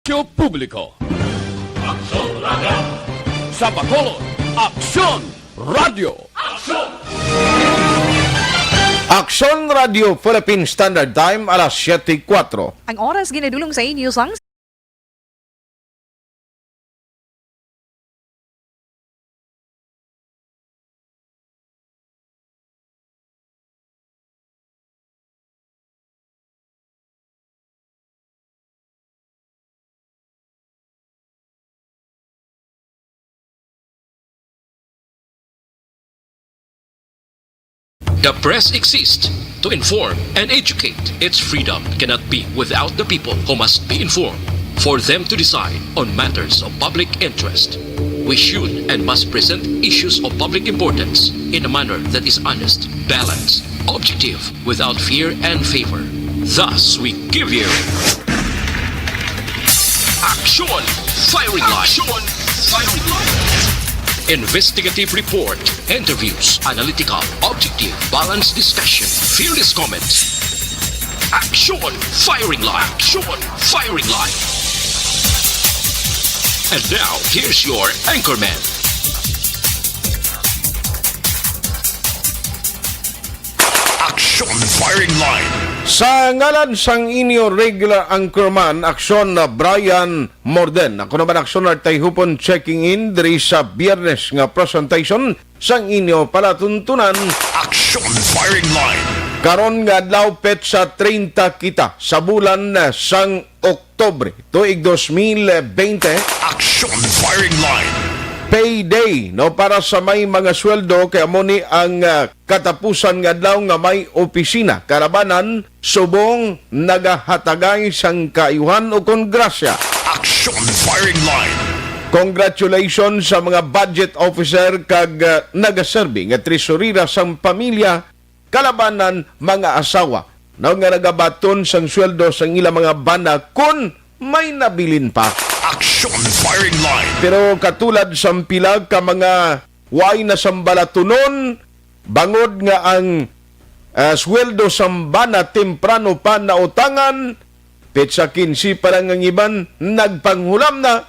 Aksyon Publiko. Aksyon Radio. Sa Bacolod, Aksyon Radio. Aksyon Radio Philippine Standard Time, alas 7:04. Ang oras ginadulong sa inyo sang The press exists to inform and educate. Its freedom cannot be without the people who must be informed for them to decide on matters of public interest. We should and must present issues of public importance in a manner that is honest, balanced, objective, without fear and favor. Thus, we give you Action Firing Line. Action Firing Line. Investigative report, interviews, analytical, objective, balanced discussion, fearless comments. Action Firing Line. Action Firing Line. And now, here's your anchorman. Action Firing Line. Sa ngalan sang inyo regular anchorman, aksyon na Brian Morden. Ako naman aksyon na tayo hupon checking in diri sa biyernes nga presentation sang inyo palatuntunan. Action Firing Line. Karon nga adlaw petsa 30 kita sa bulan sang Oktobre tuig 2020. Action Firing Line. Payday no para sa may mga sweldo kay amo ni ang katapusan nga adlaw nga may opisina karabanan subong nagahatagay sang kaayuhan o kongrasya. Action Firing Line. Congratulations sa mga budget officer kag nagaserbi nga tresurira sang pamilya kalabanan mga asawa no nga nagabaton sang sweldo sang ilang mga bana kun may nabilin pa. Action Firing Line. Pero katulad sa pilag ka mga way na sambalatunon, bangod nga ang sweldo sambana temprano pa na utangan, petsa 15 pa lang ang iban, nagpanghulam na,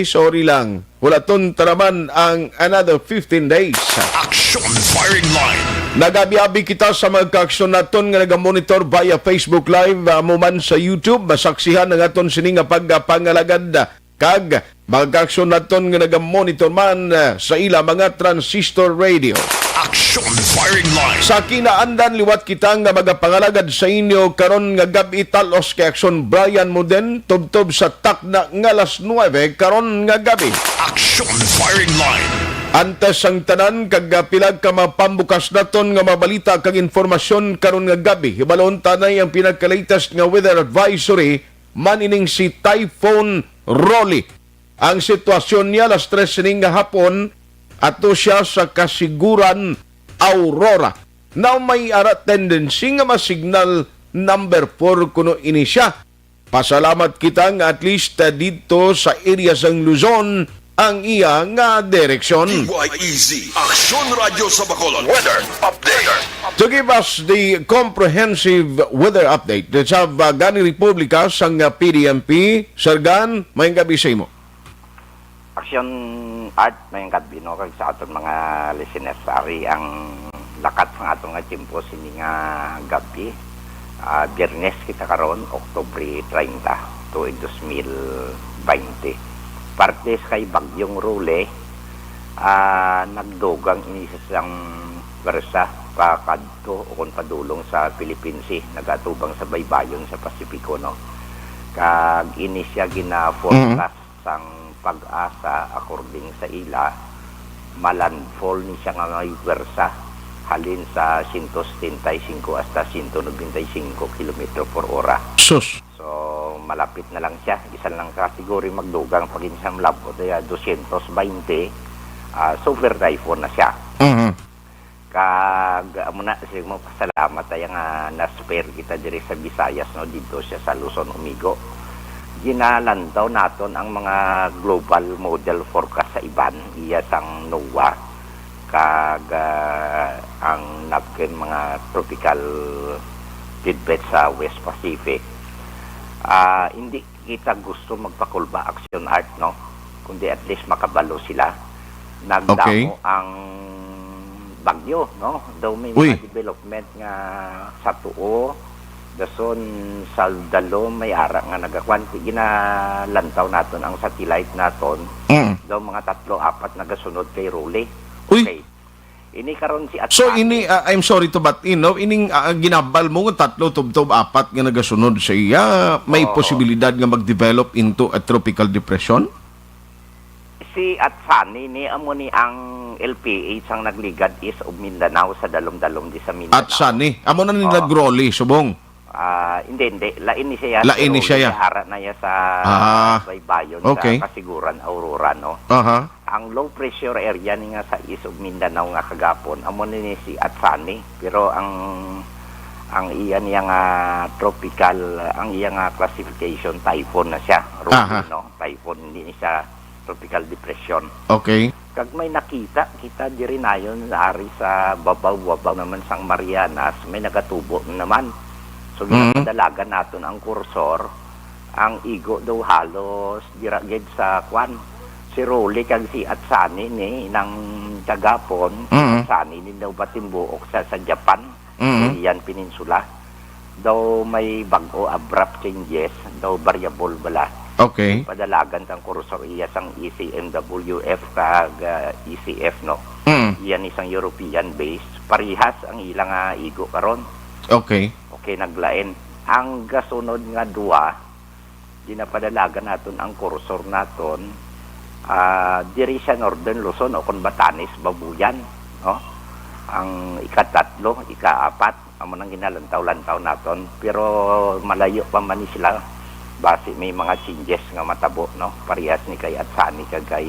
sorry lang, hulaton taraman ang another 15 days. Action Firing Line. Nagabi-abi kita sa mga kaaksyon naton nga nagamonitor via Facebook Live, mo man sa YouTube, masaksihan ng aton sini nga pagpangalagad kag mga kaaksyon naton nga nagamonitor man sa ila mga transistor radio. Action Firing Line. Sa kinaandan liwat kita nga magapangalagad sa inyo karon nga gabi talos kay aksyon Brian Morden tubtob sa takna nga alas 9 karon nga gabi. Action Firing Line. Antes ang tanan kag pilag ka mapambukas naton nga mabalita kag informasyon karon nga gabi. Hibalon tanay ang pinaka-latest nga weather advisory manining si Typhoon Rolly. Ang sitwasyon niya alas 3 ning hapon ato siya sa kasiguran Aurora. Now may ara tendency nga masignal number 4 kuno ini siya. Pasalamat kita nga at least dito sa area sang Luzon ang iya nga direksyon. DYEZ Action Radio sa Bacolod. Weather Update. To give us the comprehensive weather update, let's have Gani Republika sang PDMP. Sir Gan, may gabi sa imo. Action Art, may gabi no, kag sa aton mga listeners, ari ang lakat ng atong timpo sini nga gabi. Biyernes kita karon, Oktubre 30, tuig 2020. Parte kay Bagyong Rule, nagdugang inisa siyang versa pakadto o kung padulong sa Philippine Sea, nagatubang sa baybayon sa Pasipiko, no? Kag inisya gina-forecast sang pag-asa according sa ila, malandfall ni siya nga may versa halin sa 175 hasta 195 km per hora. Sus. So, malapit na lang siya. Isa lang kategory magdugang pag insang labot ay 220. Super typhoon na siya. Kag muna siya mo pasalamat ay nga na-spare kita diri sa Visayas, no, dito siya sa Luzon, Umigo. Ginalantaw naton ang mga global model forecast sa iban, iya sang NOAA, kag ang napkin mga tropical tidbit sa West Pacific. Hindi kita gusto magpakulba action art, no? Kundi at least makabalo sila. Nagdamo Okay. ang bagyo, no? Daw may Uy. mga development nga sa tuo, dason sa dalo may ara nga nagakwan, ginalantaw naton ang satellite naton, daw mga 3-4 nagasunod kay Role. Uy. Okay. Ini karon si Atsani. So ini I'm sorry to butt in, no? Ining ginabal mo nga 3, tubtob 4 nga nagasunod sa iya, may Oo. posibilidad nga mag-develop into a tropical depression? Si Atsani ni amo ni ang LPH ang nagligad is of Mindanao sa dalom-dalom di sa Mindanao. At sani, amo na nila Oo. groli subong. Hindi. Lain ni siya. Lain ni siya. Hara na ya sa Baybayon Okay. sa Kasiguran, Aurora, no? Aha. Ang low pressure area ni nga sa East of Mindanao nga kagapon, amo ni si Atsani. Pero ang iya niya nga tropical, ang iya nga classification, typhoon na siya. Aha. No? Typhoon, hindi ni siya tropical depression. Okay. Kag may nakita, kita diri nayon ari sa babaw-babaw naman sang Marianas, may nagatubo naman. So ginapadalagan naton ang kursor, ang igo daw halos diragid sa kwan. Si Role kag si Atsani ni nang kagapon, Atsani ni daw batimbuok sa Japan, Korean Peninsula. Daw may bago abrupt changes, daw variable bala. Okay. Padalagan tang kursor iya sang ECMWF kag ECF, no. Iyan isang European base, parihas ang ilang igo karon. Okay. Okay, naglain. Ang gasunod nga duwa, dinapadalagan naton ang kursor naton, diri sa Northern Luzon o kon Batanes, Babuyan, no? Ang ika-3, ika-4, amo nang ginalantaw-lantaw naton, pero malayo pa man ni sila base may mga changes nga matabo, no? Parehas ni kay Atsani kag kay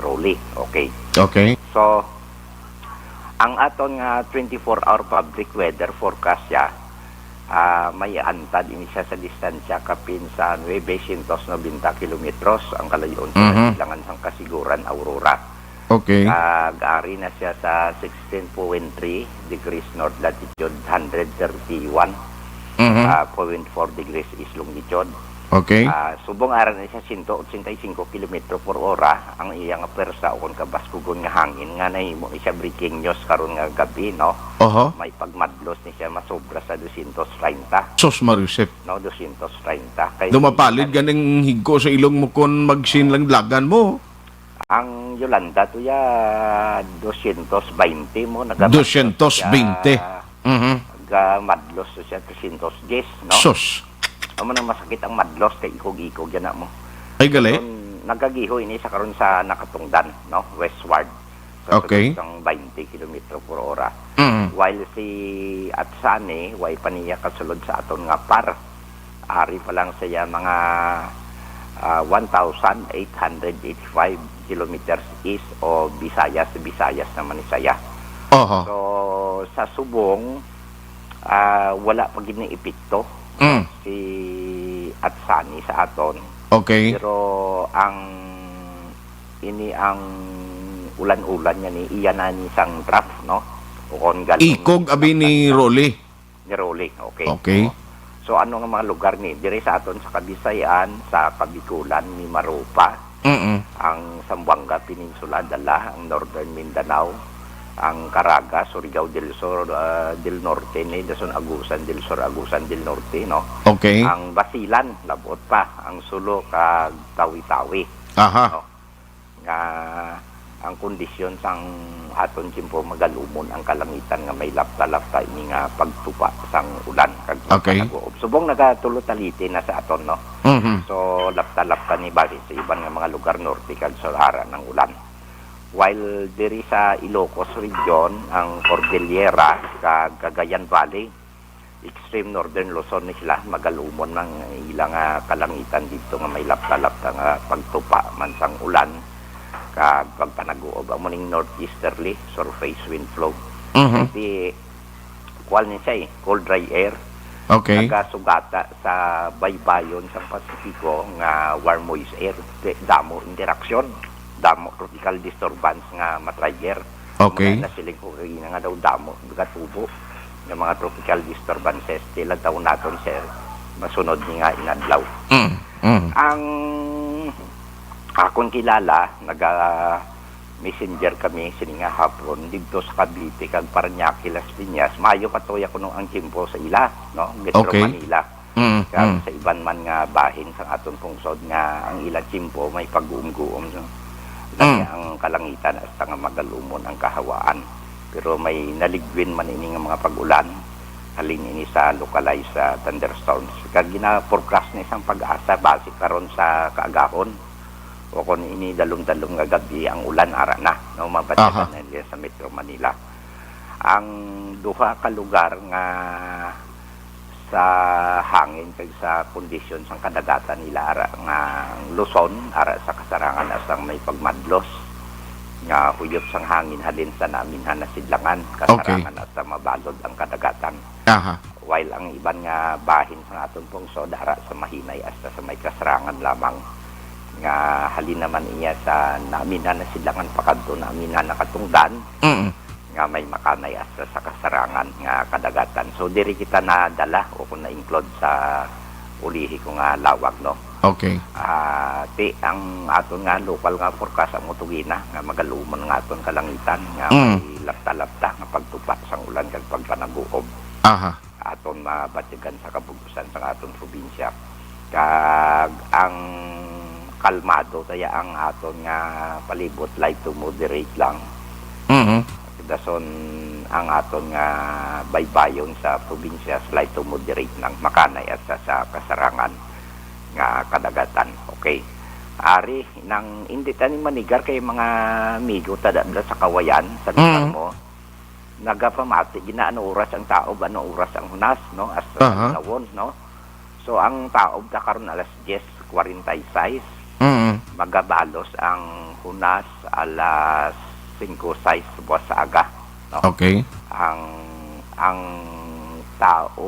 Role. Okay. Okay. So, ang aton nga 24-hour public weather forecast siya, may antad ini siya sa distansya kapin sa 990 kilometros ang kalayon sa silangan sang Kasiguran, Aurora. Okay. Ari na siya sa 16.3 degrees north latitude, 131.4 degrees east longitude. Okay. Subong ara na siya 185 km per hora ang iyang persa o kung kabaskugon nga hangin nga nahimo ni siya breaking news karon nga gabi, no? Oho. May pagmadlos ni siya masobra sa 230, Sos Marusep. no? 230. Kay Dumapalid ganing higko sa ilong mo kon magsinlang lagan mo. ang Yolanda to ya 220 mo 220. Madlos to siya 310, no? Sos. Amo nang masakit ang madlos kay ikog-ikog yan na mo. Ay gali. Nagagiho ini sa karon sa nakatungdan, no? Westward. Sa Okay. sulod ng 20 km per hora. Mhm. While si Atsani, way pa niya kasulod sa aton nga par. Ari pa lang siya mga 1,885 kilometers east o Visayas naman ni saya. Oho. So, sa Subong, wala pa gini epekto si Atsani sa aton. Okay. Pero ang ulan-ulan niya ni iyan na ni isang draft, no? O kung galong Ikog abi ni Role. ni Role. Okay. Okay. So ano nga mga lugar ni dire sa aton sa Kabisayan, sa Kabikulan, ni Marupa, ang Zamboanga Peninsula, Dala, ang Northern Mindanao, ang Caraga, Surigao del Sur, del Norte, ni Dason Agusan del Sur, Agusan del Norte, no? Okay. Ang Basilan, labot pa, ang Sulo kag Tawi-Tawi, Aha. no? Nga ang kondisyon sang aton simpo magalumon ang kalangitan nga may lapta-lapta ini nga pagtupa sang ulan kag Okay. pagkaguob. Subong nagatulot-taliti na sa aton, no? So lapta-lapta ni base sa iban nga mga lugar norte kag Sahara ng ulan. While diri sa Ilocos region, ang Cordillera kag Cagayan Valley, extreme northern Luzon ni sila magalumon ng ilang kalangitan dito nga may lapta-lapta nga pagtupa man sang ulan kag pagpanaguob amo ning northeasterly surface wind flow. Di kual ni siya cold dry air. Okay. Nagasugata sa baybayon sa Pasifiko nga warm moist air. Damo interaksyon, damo tropical disturbance nga matrigger. Okay. Mga nasiling ko nga daw damo gatubo ng mga tropical disturbances tila daw naton sir masunod ni nga inadlaw. Ang akong kilala, messenger kami sininga hapon dito sa Cavite kag Parañaque, Las Piñas. Mayo patoy ako nung ang kimpo sa ila, no? Metro Okay. Manila. Kag sa iban man nga bahin sa aton pungsod nga ang ila kimpo may pag-uum-guom, no? Lagi ang kalangitan hasta nga magalumon ang kahawaan. Pero may naligwin man ini nga mga pag-ulan. Halin ini sa localized thunderstorms. Kag gina-forecast ni isang pag-asa base karon sa kaagahon. O kung ini dalong-dalong nga gabi ang ulan ara na, no, mabatikan na nila sa Metro Manila. Ang duha ka lugar nga sa hangin kag sa kondisyon sang kadagatan nila ara nga Luzon ara sa kasarangan asang may pagmadlos nga huyop sang hangin halin sa namin na sidlangan kasarangan at mabalod ang kadagatan. While ang iban nga bahin sa aton pungsod ara sa mahinay hasta sa may kasarangan lamang nga halin naman iya sa namin na sidlangan pakadto namin na nakatungdan nga may makanay hasta sa kasarangan nga kadagatan. So diri kita nadala o kung na-include sa ulihi ko nga lawag, no. Okay. Ang aton nga local nga forecast ang mutugina nga magalumon nga aton kalangitan nga may lapta-lapta nga pagtupat sang ulan kag pagpanaguob. Aton mabatigan sa kabugusan sa aton probinsya. Kag ang kalmado kaya ang aton nga palibot light to moderate lang. Dason ang aton nga baybayon sa probinsya slight to moderate lang makanay at sa kasarangan nga kadagatan. Okay. Ari nang hindi tani manigar kay mga amigo tadabla sa kawayan sa lugar mo. Nagapamati ginaano oras ang tao ano oras ang hunas, no, as lawon, no. So ang tao ta karon alas 10:46. Magabalos ang hunas alas 5:06 buwas sa aga, no? Okay. Ang tao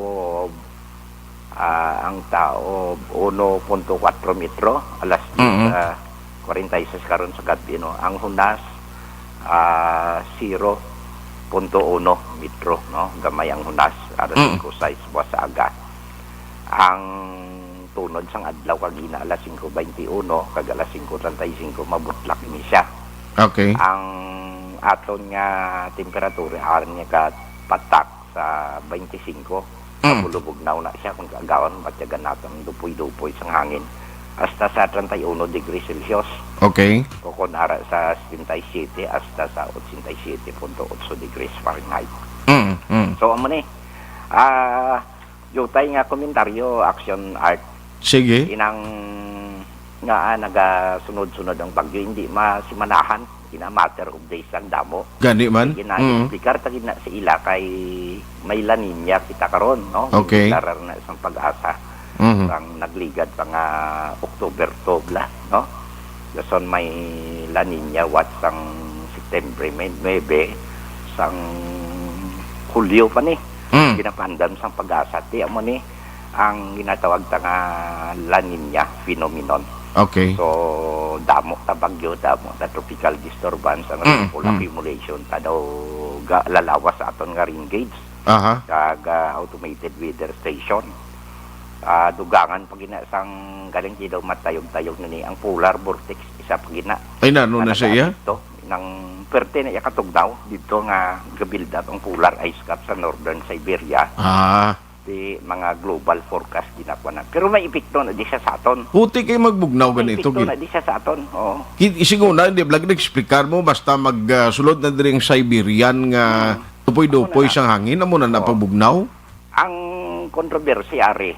1.4 metro alas 10:46 karon sa gabi, no. Ang hunas 0.1 metro, no. Gamay ang hunas alas 5:06 buwas sa aga. Ang tunod sang adlaw kagina alas 5:21 kag alas 5:35 mabutlak ini siya. Okay. Ang aton nga temperatura aron niya ka patak sa 25. Bulubugnaw na siya kung kagawan batyagan natin dupoy-dupoy sang hangin hasta sa 31 degrees Celsius. Okay. O kung ara sa 77 hasta sa 87.8 degrees Fahrenheit. So amo ni yutay nga komentaryo action art. Sige. Inang nga nagasunod-sunod ang bagyo hindi masimanahan ina matter of days ang damo. Gani man. Gina-explicar ta gina sa ila kay may La Niña kita karon, no. Okay. Larar na isang pag-asa. Ang nagligad pa nga October 12, no. Dason may La Niña wat sang September 9 sang Hulyo pa ni. Ginapandam sang pag-asa ti amo ni ang ginatawag ta nga La Niña phenomenon. Okay. So damo ta bagyo, damo ta tropical disturbance ang rainfall accumulation ta daw lalawas sa aton nga rain gauge. Kag automated weather station. Dugangan pag ina sang galing daw matayog-tayog ni ang polar vortex isa pag ina. Ay nano na siya? Nang perte na yakatugnaw dito nga gabuild up ang polar ice cap sa northern Siberia. Di mga global forecast ginakwa na. Pero may epekto na di siya sa aton. Puti kay magbugnaw ganito. May epekto na di siya sa aton. Oo. Isiguna, hindi vlog na-explicar mo basta magsulod na din Siberian nga dupoy-dupoy siyang hangin amo na napabugnaw. Ang kontrobersi ari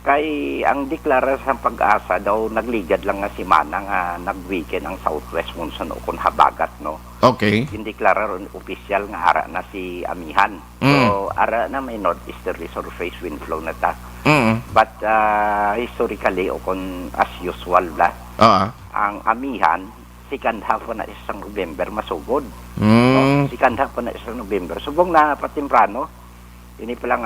kay ang deklara sa pag-asa daw nagligad lang nga si Manang nag-weekend ang southwest monsoon o kun habagat, no. Okay. Indeklara ron opisyal nga ara na si Amihan. So ara na may northeasterly surface wind flow na ta. But historically o kun as usual ang Amihan second half na isang November masugod. So, second half na isang November subong na patimprano. Ini pa lang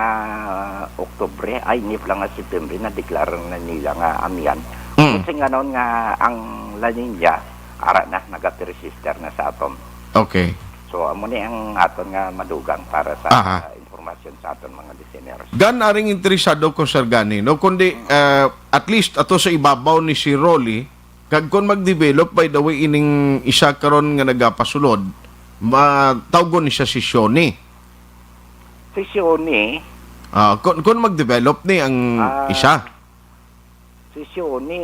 Oktubre, ini pa lang September na deklara na nila nga Amihan. Kasi nga noon nga ang La Niña ara na nagati-register na sa aton. Okay. So amo ni ang aton nga madugang para sa impormasyon sa aton mga listeners. Gan aring interesado ko Sir Gani, no kundi at least ato sa ibabaw ni si Rolly kag kon mag-develop by the way ining isa karon nga nagapasulod, matawgon ni siya si Shoni. Si Shoni, Kun mag-develop ni ang isa. si Shoni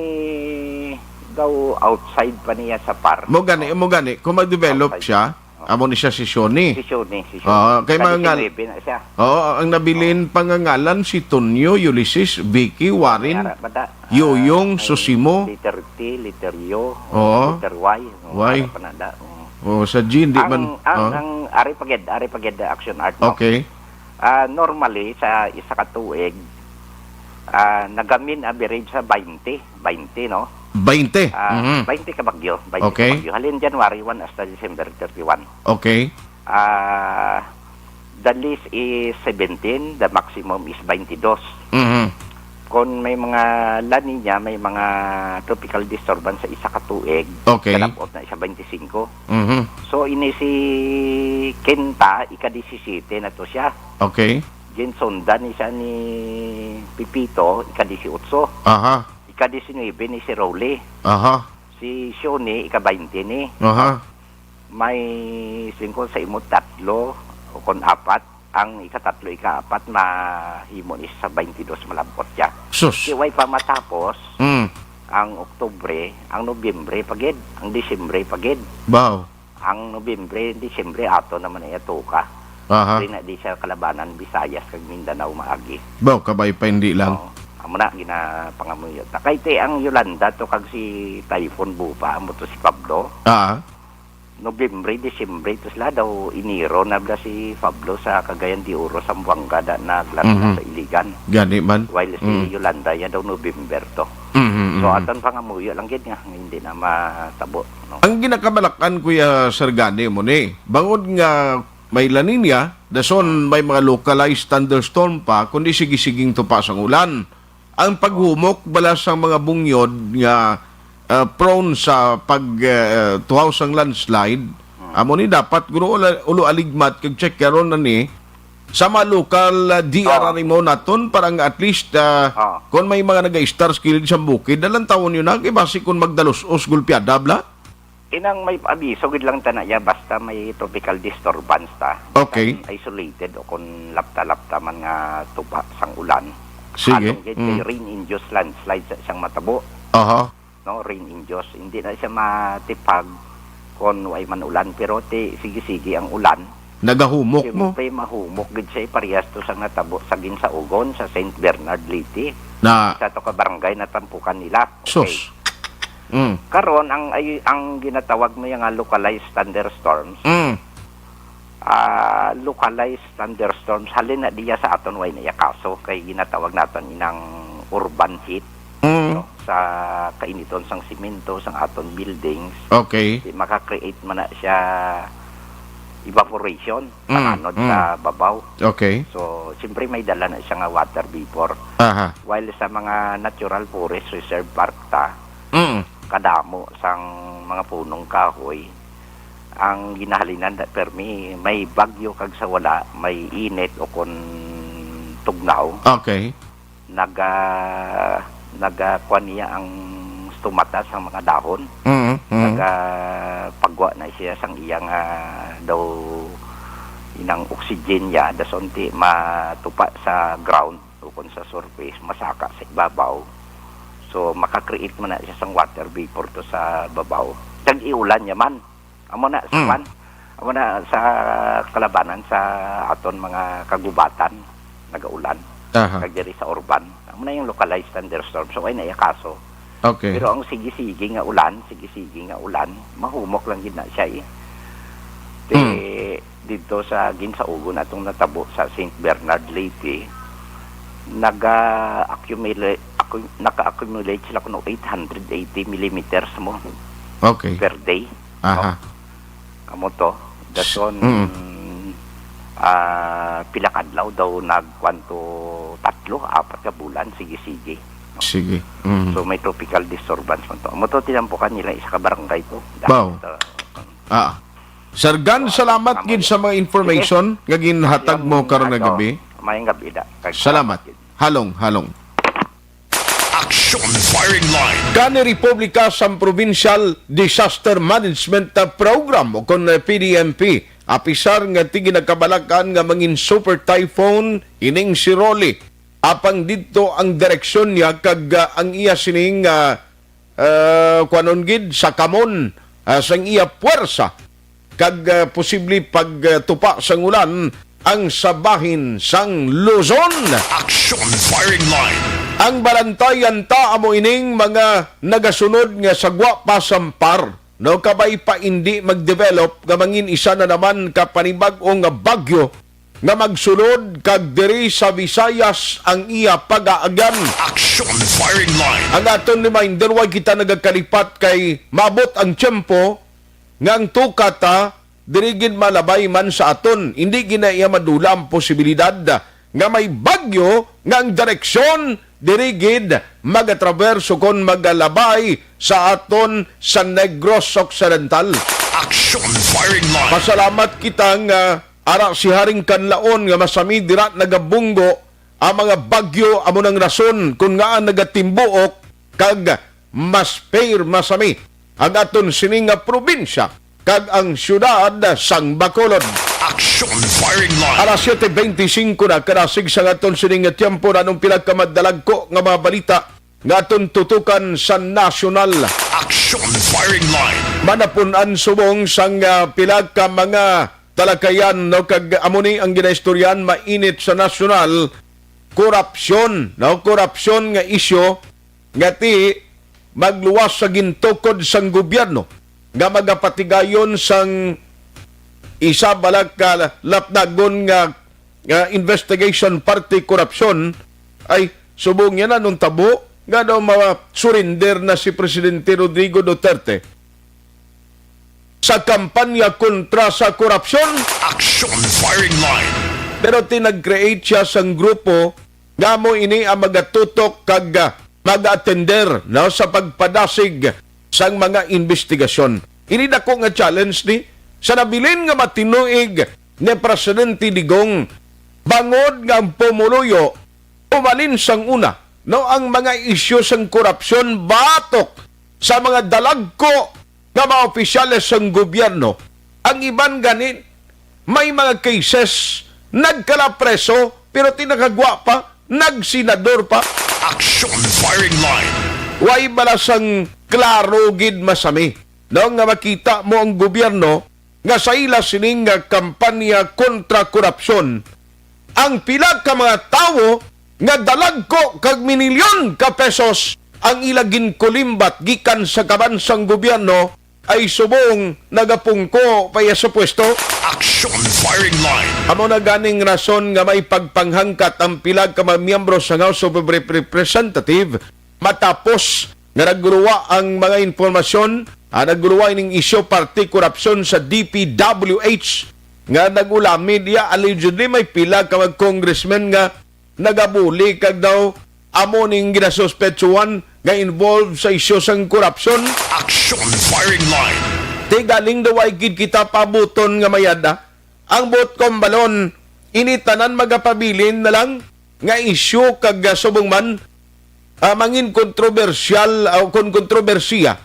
daw outside pa niya sa par. Mo gani, kung mag-develop siya, amo ni siya si Shoni. Si Shoni. Kay mga na siya. ang nabilin pangangalan si Tonyo, Ulysses, Vicky, Warren, Ara, bata. Yoyong, Susimo. Letter T, letter Yo, Oo. letter Y. Y. Ara, panada. Sa G, di man. Ang Ari Paged Action Art. No? Okay. Normally, sa isa ka tuig, nagamin average sa 20, no? 20. 20 ka bagyo. 20 Okay. ka bagyo. Halin January 1 hasta December 31. Okay. The least is 17, the maximum is 22. Mhm. Kung may mga La Nina, may mga tropical disturbance sa isa ka tuig, Okay. kalapot na isa 25. Mhm. So, ini si Kenta, ika-17 na to siya. Okay. Jinsundan ni siya ni Pipito, ika-18. Aha. Ika-19 ni si Rowley. Aha. Si Shoni, ika-20 ni. Aha. May 5 sa imo tatlo o kon 4. Ang ika-3, ika-4 mahimo ni sa 22 malampot siya. Sus. Si way pa matapos Mm. ang Oktubre, ang Nobyembre pagid, ang Disyembre pagid. Baw. Ang Nobyembre, Disyembre ato naman ay atuka. Aha. Di na di siya kalabanan Visayas kag Mindanao maagi. Baw, kabay pa hindi lang. Oo. Amo na ginapangamuyot. Kay te ang Yolanda to kag si Typhoon Bupa, amo to si Pablo. Nobyembre, Disyembre, to sila daw iniro na bla si Pablo sa Cagayan de Oro, Zamboanga da naglaro sa Iligan. Gani man. While si Yolanda ya daw November to. Mhm. So aton pangamuyo lang gid nga hindi na matabo, no. Ang ginakabalakan Kuya Sir Gani mo ni, bangod nga may La Nina, dason may mga localized thunderstorm pa, kundi sige-siging tupas ang ulan. Ang paghumok bala sa mga bungyod nga prone sa tuhaw sang landslide, amo ni dapat guro ulo aligmat kag check karon na ni sa mga local DR mo naton parang at least kung may mga naga-star skilled sa bukid dalang taon yun na kay basi kung magdalos-os gulpiada bla. Inang may abiso gid lang tanaya basta may tropical disturbance ta. Okay. Isolated o kung lapta-lapta man nga tupa sang ulan. Sige. Rain-induced landslide sa siyang matabo. Aha. No, rain-induced. Hindi na siya matipag kung ay manulan. Pero sige-sige ang ulan. Nagahumok mo. Siyempre mahumok gid siya parehas to sang natabo sa Ginsaogon, sa St. Bernard Liti. Na Sa to ka barangay na tampukan nila. sus. Karon ang ginatawag mo yung localized thunderstorms. Localized thunderstorms halin na diya sa aton way na kaso kay ginatawag naton inang urban heat, no? Sa kainiton sang simento sang aton buildings. Okay. Maka-create man na siya evaporation anod sa babaw. Okay. So siyempre may dala na siya nga water vapor. Aha. While sa mga natural forest reserve park ta, kadamo sang mga punong kahoy ang ginahalinan da permi may bagyo kag sa wala, may init o kon tugnaw, Okay. nagakuan niya ang stomata sa mga dahon. Pagwa na siya sang iyang daw inang oxygen niya dasonti matupa sa ground o kon sa surface masaka sa ibabaw. So maka-create man na siya sang water vapor to sa babaw. Tag iulan niya man. Amo na sa amo na sa kalabanan sa aton mga kagubatan nagaulan. Kag diri sa urban. Amo na yung localized thunderstorm. So ay naya kaso. Okay. Pero ang sige-sige nga ulan, mahumok lang gid na siya dito sa Ginsaogon atong natabo sa St. Bernard Leyte, naka-accumulate sila kuno 880 millimeters mo Okay. per day. Aha. Amo to dason pila kadlaw daw nagkwanto 3-4 ka bulan sige-sige. Sige. So may tropical disturbance man to. Amo to tinampukan nila isa ka barangay to. Wow. Sargan, salamat gid sa mga information nga ginhatag mo karon nga gabi. Mayong gabi da. Salamat. Halong. Action firing line. Kani Republika sa Provincial Disaster Management Program o kon PDMP, apisar nga tigi nagkabalakan nga mangin super typhoon ining si Rolly. Apang dito ang direksyon niya kag ang iya sining kuanon gid sa kamon sang iya puwersa kag posible pagtupa sang ulan ang sabahin sang Luzon. Action firing line. Ang balantayan ta amo ining mga nagasunod nga sagwa pa sampar. No kabay pa hindi magdevelop nga mangin isa na naman ka panibag-o nga bagyo nga magsulod kag diri sa Visayas ang iya pag-aagan. Action firing line. Ang aton reminder, wag kita nagakalipat kay mabot ang tiyempo nga ang tukata dirigid malabay man sa aton. Hindi ginaiya madula ang posibilidad nga may bagyo nga ang direksyon dirigid magatraverso kon magalabay sa aton sa Negros Occidental. Action firing line. Pasalamat kita nga ara si Haring Kanlaon nga masami dira nagabunggo ang mga bagyo amo ng rason kung nga nagatimbuok kag mas fair masami ang aton sining nga probinsya kag ang syudad sang Bacolod. Action firing line. Alas 7:25 na karasig sa aton sining nga tiyempo na nung pinagkamadalag ko nga mga balita nga aton tutukan sa nasyonal. Action firing line. Manapunan subong sang pila ka mga talakayan no kag amo ni ang ginaistoryan mainit sa nasyonal korupsyon nga isyu nga ti magluwas sa gintukod sang gobyerno nga magapatigayon sang isa balag ka lapnagon nga investigation party korupsyon ay subong yan nung tabo nga daw surrender na si Presidente Rodrigo Duterte sa kampanya kontra sa korupsyon. Action firing line. Pero tinag-create siya sang grupo nga mo ini ang magatutok kag mag-attender no, sa pagpadasig sang mga investigasyon. Ini dako nga challenge ni sa nabilin nga matinuig ni Presidente Digong bangod nga ang pumuluyo umalin sang una no ang mga isyu sang korupsyon batok sa mga dalagko nga mga opisyales ng gobyerno. Ang iban ganin, may mga cases, nagkalapreso, pero tinakagwa pa, nagsenador pa. Action firing line. Way balasang klaro gid masami. No, nga makita mo ang gobyerno, nga sa ila sining nga kampanya kontra korupsyon, ang pila ka mga tao, nga dalagko kag minilyon ka pesos, ang ilagin kulimbat gikan sa kabansang gobyerno, ay subong nagapungko paya sa pwesto. Action firing line. Amo na ganing rason nga may pagpanghangkat ang pilag ka mga miyembro sa House of Representative matapos nga nagguruwa ang mga informasyon nagguruwa ining isyo party korupsyon sa DPWH nga nagulami diya allegedly may pila ka mga congressman nga nagabuli kag daw amo ning ginasuspetsuhan nga involved sa isyo sang korupsyon. Action firing line. Tigaling daw ay gid kita pabuton nga mayada. Ang bot kombalon, initanan magapabilin na lang nga isyu kag subong man mangin kontrobersyal o kontrobersiya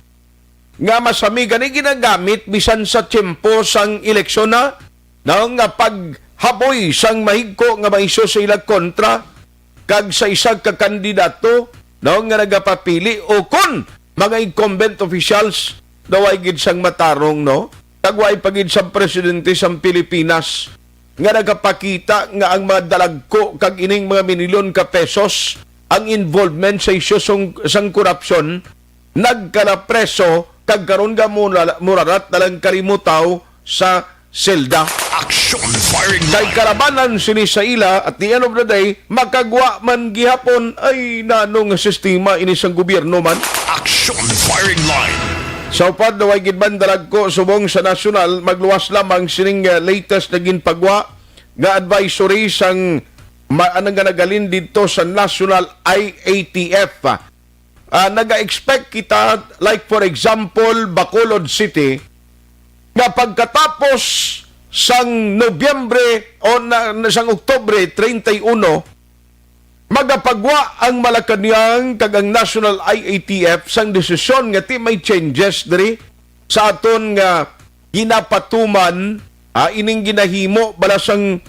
nga masami gani ginagamit bisan sa tiyempo sang eleksyon na nga paghaboy sang mahigko nga maisyo sa ilang kontra kag sa isang kakandidato nga nagapapili o kon mga incumbent officials daw ay gid sang matarong no tagway pagid sa presidente sang Pilipinas nga nagapakita nga ang mga dalagko kag ining mga milyon ka pesos ang involvement sa isyu sang korupsyon nagkalapreso kag karon ga murarat nalang karimutaw sa selda. Action firing Kay line. karabanan sini sa ila at the end of the day makagwa man gihapon ay nanong sistema ini sang gobyerno man. Action firing line. Sa upad na way gidman dalagko subong sa nasyonal magluwas lamang sining latest naging pagwa nga advisory sang anang nagalin dito sa National IATF. Naga-expect kita like for example Bacolod City nga pagkatapos sang Nobyembre o sang Oktubre 31, magapagwa ang Malacañang kag ang National IATF sang desisyon nga ti may changes diri sa aton nga ginapatuman ining ginahimo bala sang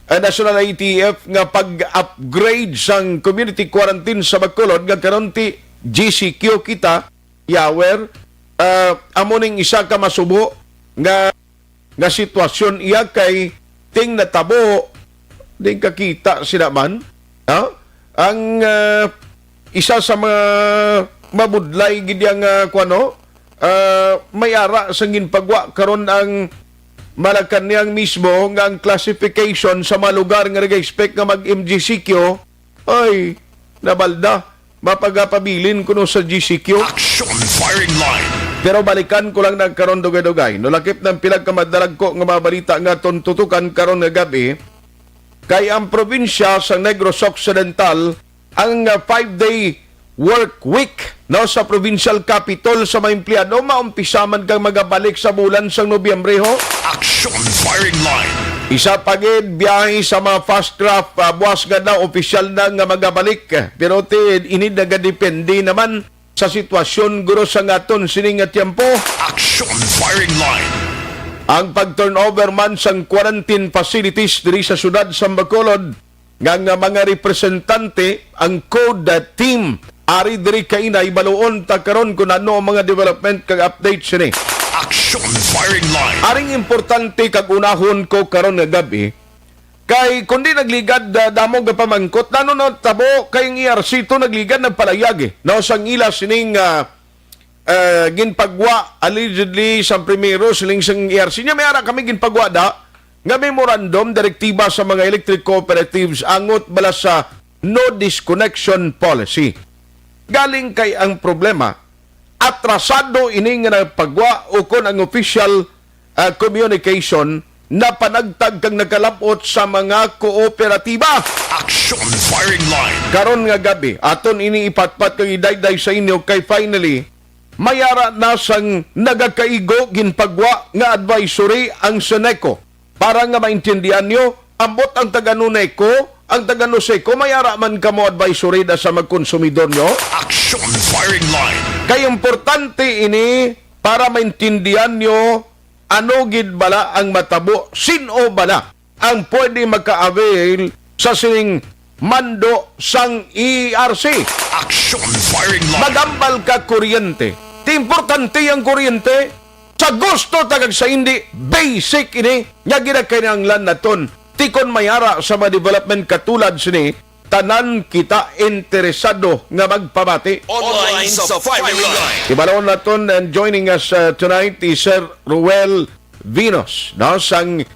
National IATF nga pag-upgrade sang community quarantine sa Bacolod nga karon ti GCQ kita yawer amo ning isa ka masubo nga sitwasyon iya kay ting natabo din kakita sila man ang isa sa mga mabudlay gid yang may ara sa ginpagwa karon ang Malacañang mismo nga ang classification sa mga lugar nga nag-expect nga mag-MGCQ ay nabalda mapagapabilin kuno sa GCQ. Action firing line. Pero balikan ko lang nagkaroon dugay-dugay. No lakip ng pinagkamadalag ko nga mga balita nga tutukan karon nga gabi kay ang probinsya sa Negros Occidental ang 5-day work week no sa provincial capital sa mga empleyado maumpisa man kang magabalik sa bulan sa Nobyembre ho. Action firing line. Isa pagid biyahe sa mga fast craft buwas nga na opisyal na nga magabalik pero inid nagadepende naman sa sitwasyon guro sa ngaton sining nga tiyempo. Action firing line. Ang pag-turnover man sang quarantine facilities diri sa syudad sa Bacolod nga mga representante ang code team ari diri kainay baluon ta karon kun ano ang mga development kag update sini. Action firing line. Aring importante kag unahon ko karon nga gabi kay kundi nagligad damo ga pamangkot nano no tabo kay ang ERC to nagligad nagpalayag no sang ila sining ginpagwa allegedly sa primero siling sang ERC nya may ara kami ginpagwa da nga memorandum direktiba sa mga electric cooperatives angot bala sa no disconnection policy. Galing kay ang problema atrasado ini nga nagpagwa o kon ang official communication na panagtag kang nakalapot sa mga kooperatiba. Action firing line. Karon nga gabi aton ini ipatpat kang idayday sa inyo kay finally mayara na sang nagakaigo ginpagwa nga advisory ang Seneco para nga maintindihan nyo ambot ang taga-Nuneco ang taga-Nuseco mayara man kamo advisory da sa magkonsumidor nyo. Action firing line. Kay importante ini para maintindihan nyo ano gid bala ang matabo, sino bala ang pwede magka-avail sa sining mando sang ERC. Action firing line. Magambal ka kuryente. Ti importante ang kuryente sa gusto tagag sa hindi basic ini nga ginakailangan naton. Tikon mayara sa mga development katulad sini tanan kita interesado nga magpabati. Online sa firing line. Ibalon naton and joining us tonight is Sir Ruel Vinos. No, sang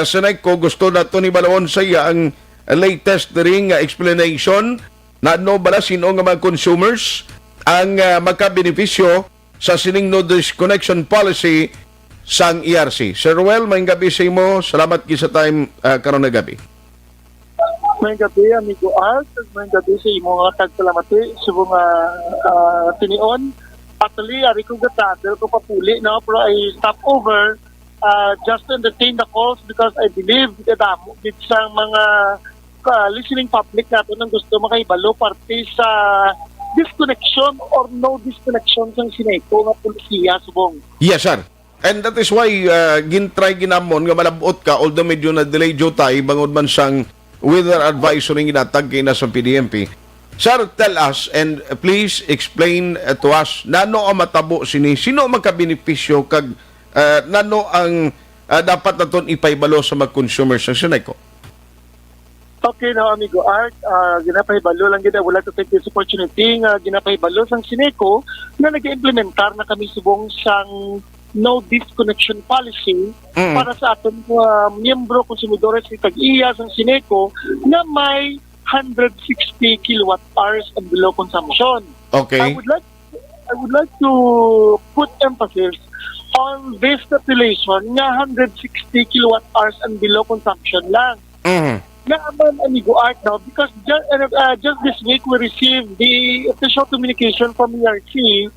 Seneco gusto naton ibalon sa iya ang latest ring explanation na no bala sino nga mga consumers ang makabenepisyo sa sining no disconnection policy sang ERC. Sir Ruel, maayong gabi sa imo. Salamat ki sa time karon na gabi. Maayong gabi, amigo Art. Maayong gabi sa imo nga tagsalamati sa mga tinion. Actually, ari ko gatadal ko papuli no, pero I stop over just to entertain the calls because I believe damo gid sang mga listening public nato nang gusto makaibalo parte sa disconnection or no disconnection sang Seneco nga polisiya subong. Yes, sir. And that is why gintry ginamon nga malabot ka although medyo na delay jo tay bangod man sang weather advisory ginatag kay na sa PDMP. Sir, tell us and please explain to us nano ang matabo sini, sino magkabenepisyo kag nano ang dapat naton ipaibalo sa mga consumers sa Seneco. Okay now, amigo Art, ginapahibalo lang gid wala to take this opportunity nga ginapahibalo sang Seneco na nag-implementar na kami subong sang no disconnection policy para sa aton miyembro konsumidores ni tag-iya sang Seneco na may 160 kilowatt hours and below consumption. Okay. I would like to put emphasis on this population nga 160 kilowatt hours and below consumption lang. Naman, amigo Art now, because just this week we received the official communication from ERC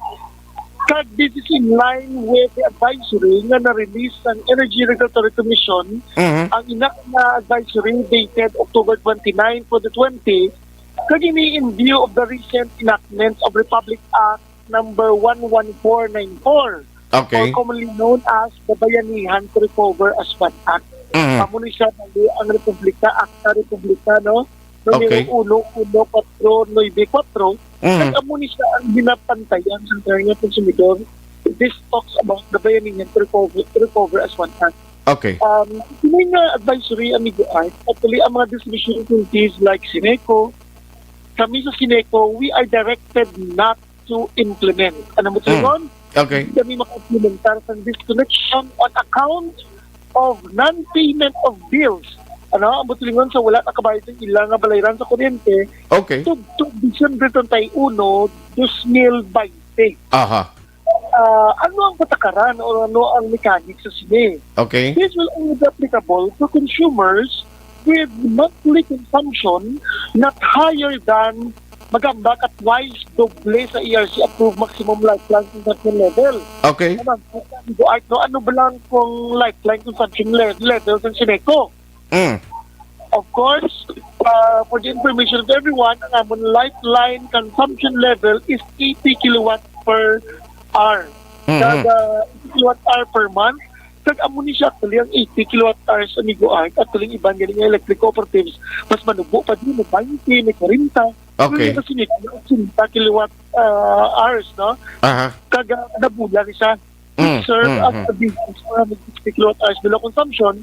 Kag this is in line with the advisory nga na-release ng Energy Regulatory Commission. Ang ina na advisory dated October 29, 2020, kag ini in view of the recent enactment of Republic Act number 11494, Okay. or commonly known as the Bayanihan to Recover as One Act. Amo ni siya ang Republika, Acta Republicano, Okay. numero 1, 4, 9, 4. Kag amo ni siya ang ginapantayan sa internal konsumidor. This talks about the Bayanihan to recover as One Act. Okay. May nga advisory, amigo Art, actually ang mga distribution utilities like Sineco, kami sa Sineco, we are directed not to implement. Ano mo ito Okay. kami maka-implementar sa disconnection on account of non-payment of bills. Ano, ang butulingon sa wala nakabayad ng ilang nga balayran sa kuryente Okay. to December 31, 2020. Aha. Ano ang patakaran o ano ang mechanics sa sine? Okay. This will only be applicable to consumers with monthly consumption not higher than magambak at twice doble sa ERC approved maximum lifeline consumption level. Okay. Ano ba lang kung lifeline consumption level ng Sineco? Of course, for the information of everyone, ang amon lifeline consumption level is 80 kilowatt per hour. Kada 80 kilowatt hour per month. Kag amo ni siya actually ang 80 kilowatt hours amigo Art at tuling ibang galing nga electric cooperatives mas manubo pa din may 20, may 40. Okay. Kasi nito 80 kilowatt hours, no? Aha. Kag nabulan siya. Serve as a business for 60 kilowatt hours below consumption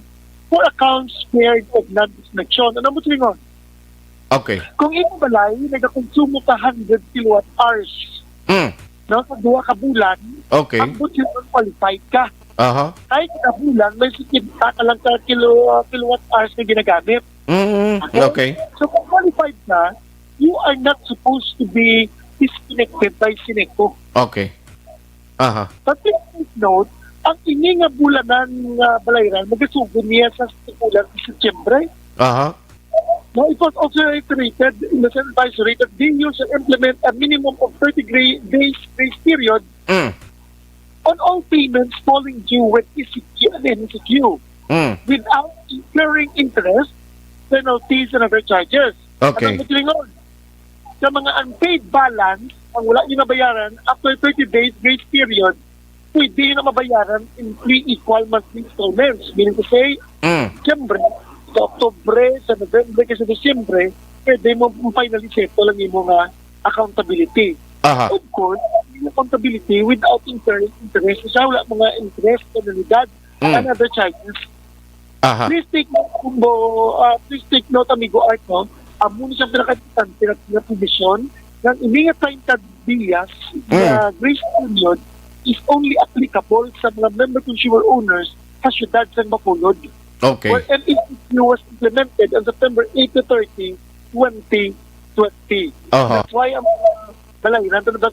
for accounts spared of non-disconnection. Ano mo tulingon? Okay. Kung imo balay, nagakonsumo ka 100 kilowatt hours, no? Sa 2 ka bulan, Okay. ang budget qualified ka. Aha. Kahit sa bulan, may sikip ka lang ka kilowatt hours na ginagamit. Okay. So kung qualified na, you are not supposed to be disconnected by Sineco. Okay. Aha. But please note, ang ini nga bulanan nga balayran, magasugod niya sa bulan ng Setyembre. Aha. Now, it was also reiterated in the advisory that DU shall implement a minimum of 30 days grace period on all payments falling due with ECQ and NCQ without incurring interest, penalties, and other charges. Okay. Ano matilingon? Sa mga unpaid balance, ang wala nyo nabayaran, after 30 days grace period, pwede na mabayaran in 3 equal monthly installments. Meaning to say, Siyempre, sa Oktobre, sa November, kasi sa Disyembre, pwede mo finally settle lang yung mga accountability. Aha. Of course, yung accountability without interest, siya wala mga interest, penalidad, and other charges. Aha. Please take note, amigo Art, no? Muna siyang pinakatitang provision ng iningat time tagbias na grace period is only applicable sa mga member consumer owners sa syudad sa Bacolod. Okay. Where MECQ was implemented on September 8 to 30, 2020. Aha. That's why ang balayran na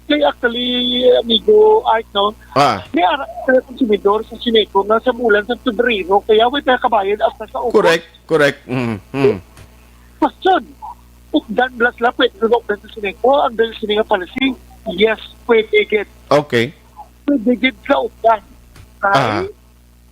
kaya actually, amigo Art, no? May arak sa konsumidor sa Sineco na sa bulan sa Pebrero, kaya may kabayad after sa August. Correct. Question. Dan blas la pwede rin sa Sineco ang dahil sininga policy. Yes, pwede get. Okay. Pwede get sa utan.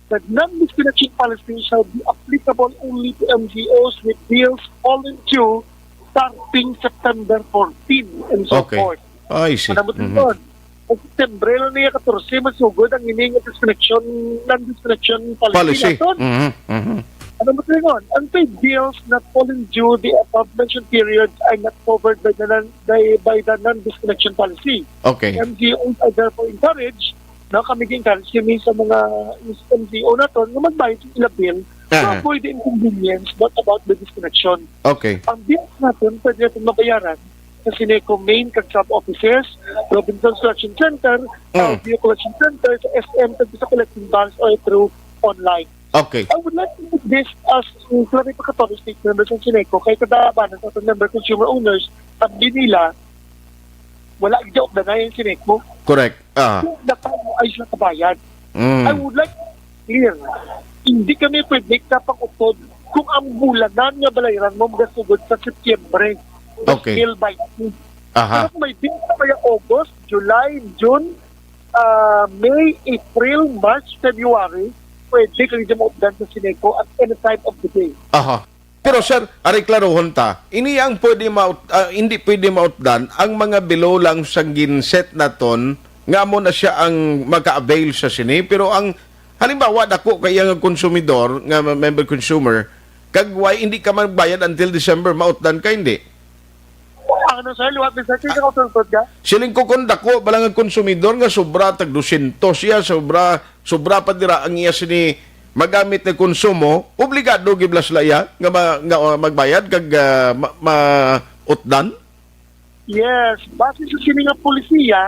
The non-disconnection policy shall be applicable only to MGOs with bills falling due starting September 14 and so Okay. forth. I see. Manamot doon. Sa September lang niya 14, masugod ang ininga non-disconnection policy. Ano mo tayo unpaid bills not falling due the above-mentioned periods are not covered by the non-disconnection policy. Okay. MGOs are therefore encouraged na kami encourage kami sa mga MGO na to na magbayad ng ilang bill to avoid the inconvenience but about the disconnection. Okay. Ang bills natin pwede natin mabayaran sa Sineco main kag sub-offices, Robinson Collection Center, LGU Collection Center, sa SM, sa collecting banks or through online. Okay. I would like to put this as clarificatory statement ng Sineco kay kadabanan sa member consumer owners at nila wala joke na yung Sineco. Correct. Kung mo ay sila kabayad. I would like to clear hindi kami predict na pang-utod kung ang bulanan nga balayran mo magasugod sa Setyembre. Okay. Bill by Aha. Pero kung may bill na kaya August, July, June, May, April, March, February, pwede kayo dyan maupdan sa Sineco at any time of the day. Aha. Pero sir, ari klarohon ta, ini ang hindi pwede mautdan ang mga below lang sa ginset naton nga mo na siya ang maka-avail sa sini, pero ang halimbawa dako kay ang konsumidor nga member consumer kag why hindi ka magbayad until December, mautdan ka hindi. Ano sir, liwat din sir, kaya ka ka? Siling ko kung dako balang ang konsumidor nga sobra tag 200 siya, sobra pa dira ang iya sini magamit na konsumo, obligado giblas laya nga magbayad kag mautdan. Yes, base sa sini nga polisiya,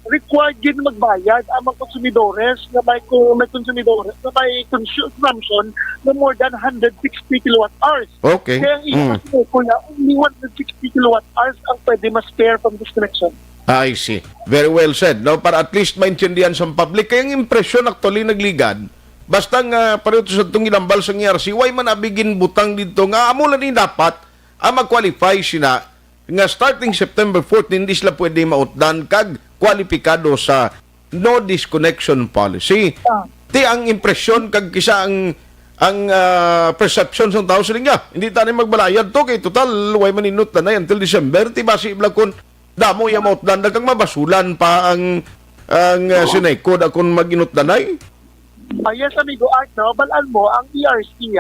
required din magbayad ang mga konsumidores na may konsumidores na may consumption na more than 160 kilowatt-hours. Okay. Kaya ang iyon ko na only 160 kilowatt-hours ang pwede ma-spare from disconnection. I see. Very well said. No, para at least maintindihan sa public. Kaya ang impresyon actually nagligad, basta nga pareho sa itong inambal sa ERC, why man abigin butang dito nga amo lang ni dapat mag-qualify sila nga starting September 14 hindi sila pwede mautdan kag kwalipikado sa no disconnection policy. Ti ang impresyon kag kisa ang perception sa tao sila nga hindi tayo magbalayad to kay total way maninot na until December ti basi blakon damo ya mautdan kag mabasulan pa ang Sineco akon maginut danay. Yes, amigo Art, no? Balaan mo, ang ERC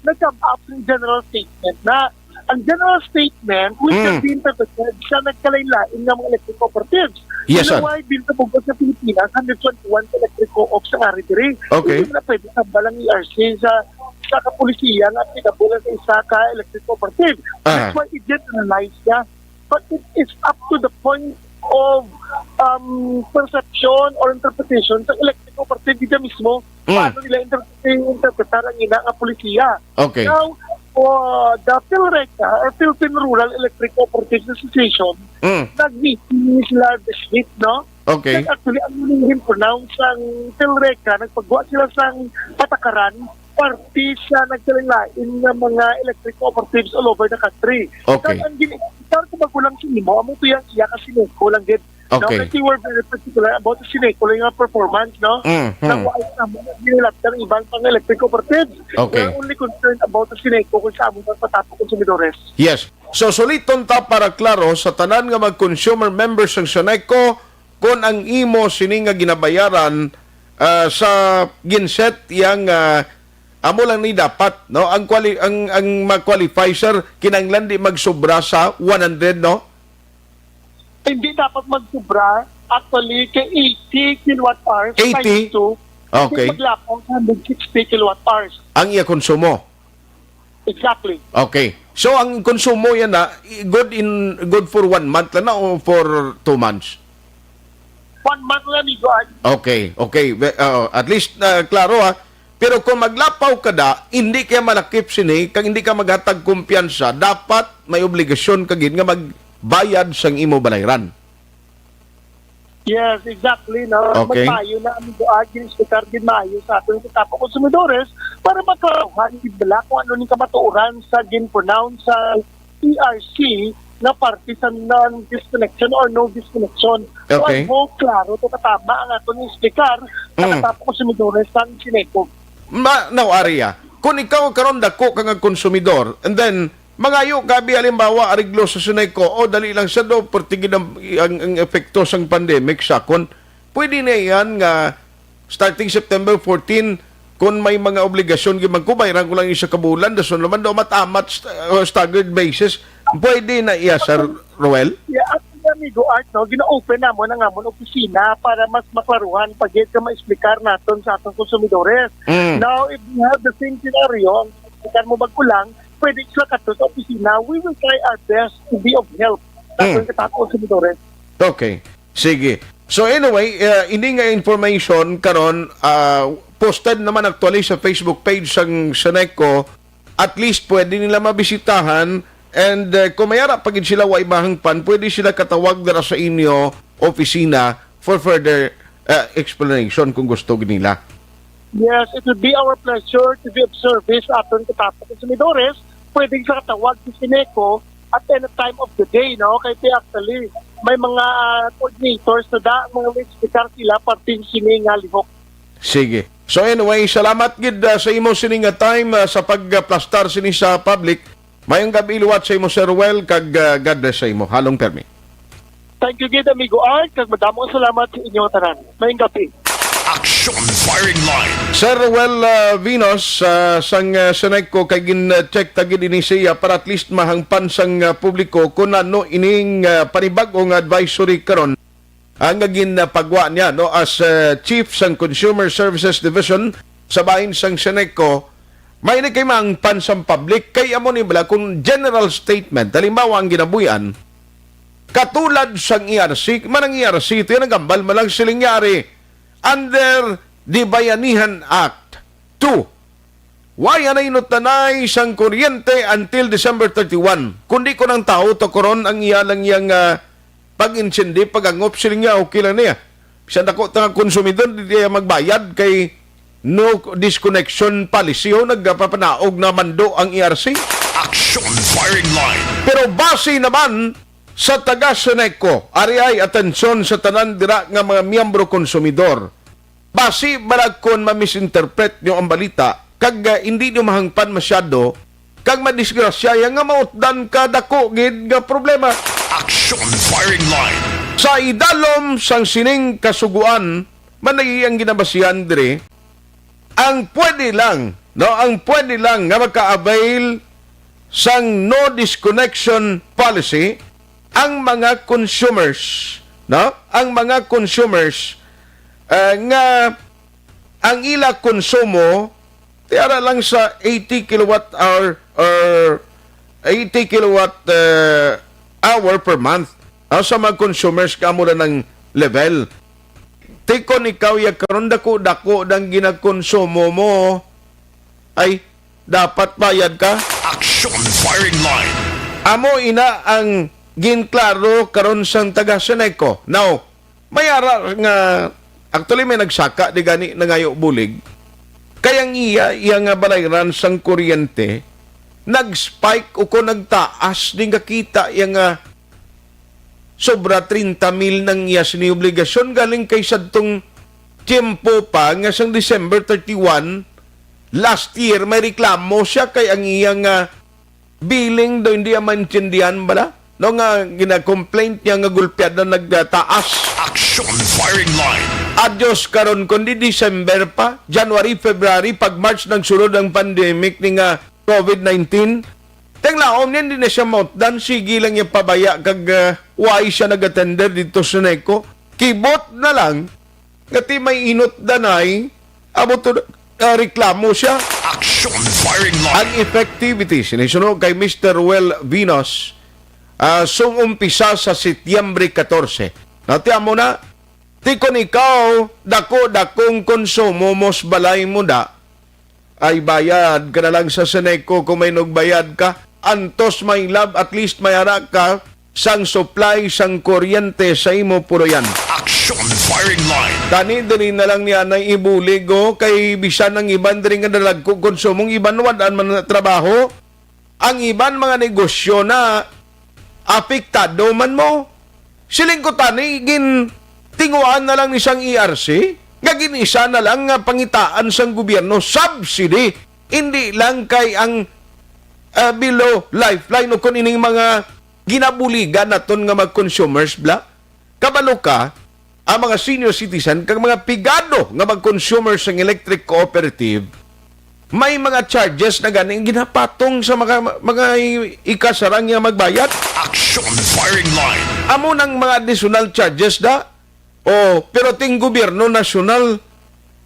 nag-come up ng general statement na ang general statement which has been interpreted sa nagkalain-lain ng mga electric cooperatives. Yes, sir. Why bill sa bugos sa Pilipinas, 121 electric co-ops sa Aridiri. Okay. Hindi na pwede balang ERC sa kapolisiyan at pinabulan sa isa ka-electric cooperative. That's why it generalized niya. But it is up to the point of perception or interpretation sa electric cooperative dito mismo paano nila interpretar ang ina ang polisiya. Okay. Now, the PhilReca or Philippine Rural Electric Cooperative Association nag-meeting sila this week, no? Okay. Actually, ang muling pronounce ang PhilReca, nagpagawa sila sa patakaran party sa nagkalain ng mga electric cooperatives all over the country. Okay. Ang ginagawa ko bagulang sa imo, amo ito yung iya kasi Sineco lang din. Okay. No, kasi we're very particular about the Sineco lang yung performance, no? Nang-wais naman ang ginilap ng ibang pang-electric cooperatives. Okay. We're only concerned about the Sineco kung saan mo patapos konsumidores. Yes. So suliton ta para klaro sa tanan nga mag-consumer members ng Sineco kung ang imo sini nga ginabayaran sa ginset yang amo lang ni dapat no ang ma-qualify sir kinanglan di magsobra sa 100 no. Hindi dapat magsobra actually kay 80 kilowatt-hours 80? Okay. Maglapong 160 kilowatt-hours. Ang iya konsumo. Exactly. Okay. So ang konsumo yan na good for 1 month lang na o for 2 months. 1 month lang ni God. Okay. At least klaro ha. Pero kung maglapaw ka da, hindi kaya malakip sini, kag hindi ka maghatag kumpiyansa, dapat may obligasyon kagin nga magbayad sang imo balayran. Yes, exactly. No? Okay. Magpayo na ang agin sa din maayo sa ating kapwa konsumidores para magkaroon ibala kung ano ni kamatuoran sa gin-pronounce sa ERC na parte sa non-disconnection or no disconnection. Okay. So, mo klaro to katama ang ato ni speaker sa kapwa konsumidores sa Sineco. Now, Aria, kung ikaw karon dako ka nga konsumidor, and then, mangayo gabi halimbawa ariglo sa Sineco, o dali lang sa do, pertigid ang epekto sang pandemic sa kon, pwede na yan nga, starting September 14, kung may mga obligasyon, magkubayran ko lang isa kabulan, dason naman daw matamat staggered basis, pwede na iya, Sir Roel? Yeah, amigo Art, no, gina-open namon ang amon opisina para mas maklaruhan pagit ka ma-explicar naton sa atong konsumidores. Now, if we have the same scenario, ang explicar mo bagkulang, pwede sila kato sa opisina, we will try our best to be of help sa atong konsumidores. Okay. Sige. So anyway, hindi nga information karon posted naman actually sa Facebook page ng Sineco, at least pwede nila mabisitahan. And kung mayara pagid sila wa ibahang pan, pwede sila katawag dara sa inyo opisina for further explanation kung gusto nila. Yes, it would be our pleasure to be of service aton katapos konsumidores. Pwede sa katawag sa Sineco at any time of the day, no? Kaya actually, may mga coordinators na da, mga speaker sila, parting sini nga lihok. Sige. So anyway, salamat gid sa imo sini nga time sa pagplastar sini sa public. Mayong gabi liwat sa imo Sir Ruel kag God bless sa imo. Halong permi. Thank you, gid amigo Art, kag madamong salamat sa inyong tanan. Mayong gabi. Action firing line. Sir Ruel Vinos, sang sanay ko kay gin-check tagid ini siya para at least mahangpan sang publiko kung ano ining panibagong advisory karon ang pagwa niya no as Chief sang Consumer Services Division sa bahin sang Seneco. May kay mahangpan sang public kay amo ni bala kung general statement halimbawa ang ginabuyan katulad sang ERC manang ERC ito yung nagambal malang siling yari under the Bayanihan Act 2. Why na inutanay sang kuryente until December 31? Kundi ko ng tao to koron ang iyalang yang pag-insindi, pag-angop siling niya, okay lang niya. Bisan ako tanga konsumidor, di niya magbayad kay no disconnection policy o nagpapanaog na mando ang ERC. Action firing line. Pero base naman sa taga-Seneco, ari ay atensyon sa tanan dira nga mga miyembro konsumidor. Base balag kon ma-misinterpret nyo ang balita, kag hindi nyo mahangpan masyado, kag madisgrasya nga mautdan ka dako gid nga problema. Action firing line. Sa idalom sang sining kasuguan, manay ang ginabasihan dire, ang pwede lang nga maka-avail sang no disconnection policy ang mga consumers, no? Ang mga consumers nga ang ila konsumo tiara lang sa 80 kilowatt hour or 80 kilowatt hour per month. Sa mga consumers kamo na ng level. Tikon ikaw ya karon dako dang ginakonsumo mo ay dapat bayad ka. Action firing line. Amo ina ang ginklaro karon sang taga Seneco. Now, may ara nga actually may nagsaka di gani nangayo bulig. Kayang iya nga balayran sang kuryente nag-spike o ko nagtaas din kakita yang sobra 30,000 nang iya siniobligasyon galing kay sadtong tiempo pa nga sang December 31 last year may reklamo siya kay ang iyang billing do hindi maintindihan bala no nga gina-complaint niya nga gulpyad na nagtaas. Action firing line. Adyos karon kundi December pa, January, February, pag March nang sulod ang pandemic ni nga COVID-19. Tenglaom niyan din na siya mautdan, sige lang yung pabaya kag why siya nag-attender dito sa Seneco. Kibot na lang, ngati may inot danay, abo to reklamo siya. Action firing line. Ang effectivity, sinisunod kay Mr. Ruel Vinos, sung umpisa sa Setyembre 14. Natiyan mo na, tikon ikaw, dako-dakong konsumo mos balay mo da, ay bayad ka na lang sa Seneco kung may nagbayad ka. Antos may lab, at least may harap ka sang supply, sang kuryente sa imo puro yan. Action firing line. Tani diri na lang niya na ibulig kay bisan ng iban diri nga dalagko konsumong iban wadaan man na trabaho. Ang iban mga negosyo na apektado man mo. Siling ko tani gin tinguan na lang ni sang ERC, nga ginisa na lang nga pangitaan sang gobyerno subsidy, hindi lang kay ang below lifeline o kung ining mga ginabuligan naton nga mag-consumers bla. Kabalo ka, ang mga senior citizen kag mga pigado nga mag-consumers ng electric cooperative, may mga charges na ganing ginapatong sa mga ikasarang nga magbayad. Action firing line. Amo ng mga additional charges da. Pero ting gobyerno nasyonal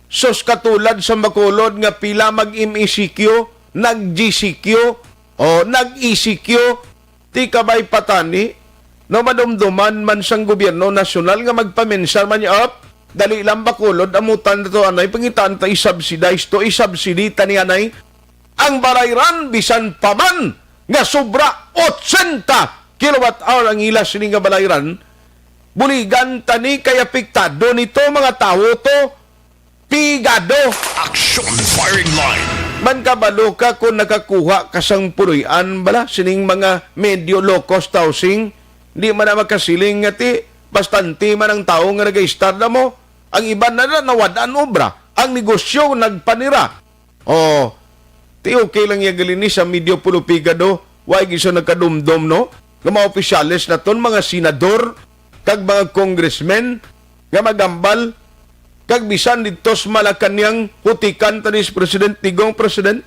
sos katulad sa makulod nga pila mag-MECQ, nag-GCQ, nag-ECQ, ti kabay patani, no madumduman man sang gobyerno nasyonal nga magpaminsar man niya up, dali lang bakulod, amutan na to anay, pangitaan ta i-subsidize to, i-subsidy ta ni anay, ang barayran bisan paman nga sobra 80 kilowatt hour ang ila sini nga balayran, buligan tani kay apektado nito mga tao to, pigado. Action firing line. Man kabalo ka kung nakakuha ka sang puruyan bala sining mga medyo low cost housing, di man na makasiling nga ti bastante man ang tao nga nag-start na mo. Ang iba na nawadaan obra, ang negosyo nagpanira. Oh, ti okay lang yung galini sa medyo pulupigado, why giso nagkadumdum no? Nga mga opisyalis na ton, mga senador, kag mga congressmen, nga magambal, kag bisan dito sa Malacanang putikan tanis President Tigong President,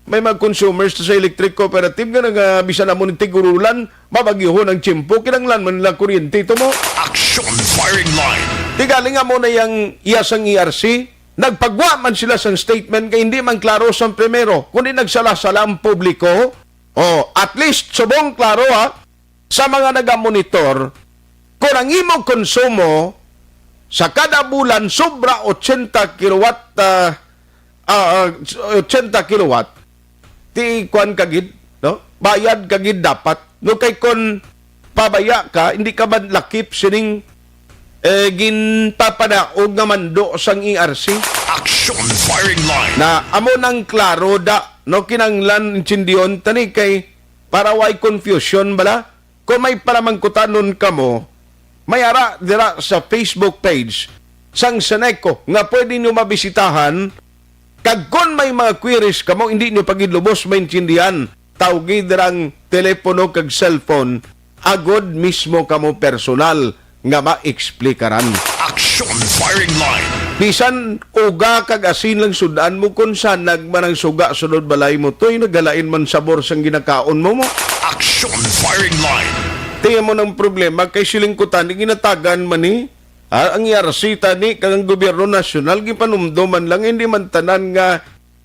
may mga consumers sa electric cooperative nga bisan na mo ni tigurulan, mabagyuhon ang tsimpo, kinanglan man nila kuryente ito mo. Action firing line. Tigaling nga mo na yung iyasang ERC, nagpagwa man sila sa statement kaya hindi man klaro sa primero, kundi nagsala-sala ang publiko. At least subong klaro sa mga nagamonitor, kung ang imong konsumo sa kada bulan sobra 80 kilowatt, 80 kilowatt, ti kuan kagid, no? Bayad kagid dapat. No kay kon pabaya ka, hindi ka man lakip sining ginpapanaog nga mando sang ERC. Action firing line. Na amo nang klaro da, no kinanglan intindiyon tani kay para why confusion bala. Kung may palamangkutanon ka mo, may ara dira sa Facebook page sang Seneco nga pwede nyo mabisitahan. Kag kung may mga queries ka mo, hindi nyo pagidlubos maintindihan, tawgi dirang telepono kag cellphone, agod mismo ka mo personal nga ma-explikaran. Action firing line. Bisan uga kag asin lang sudan mo kung saan nagmanang suga sunod balay mo to'y nagalain man sabor sang ginakaon mo. Action firing line. Tingnan mo ng problema kay silingkutan ni ginatagan man ni ang ERC tani kang gobyerno nasyonal gipanumduman lang hindi man tanan nga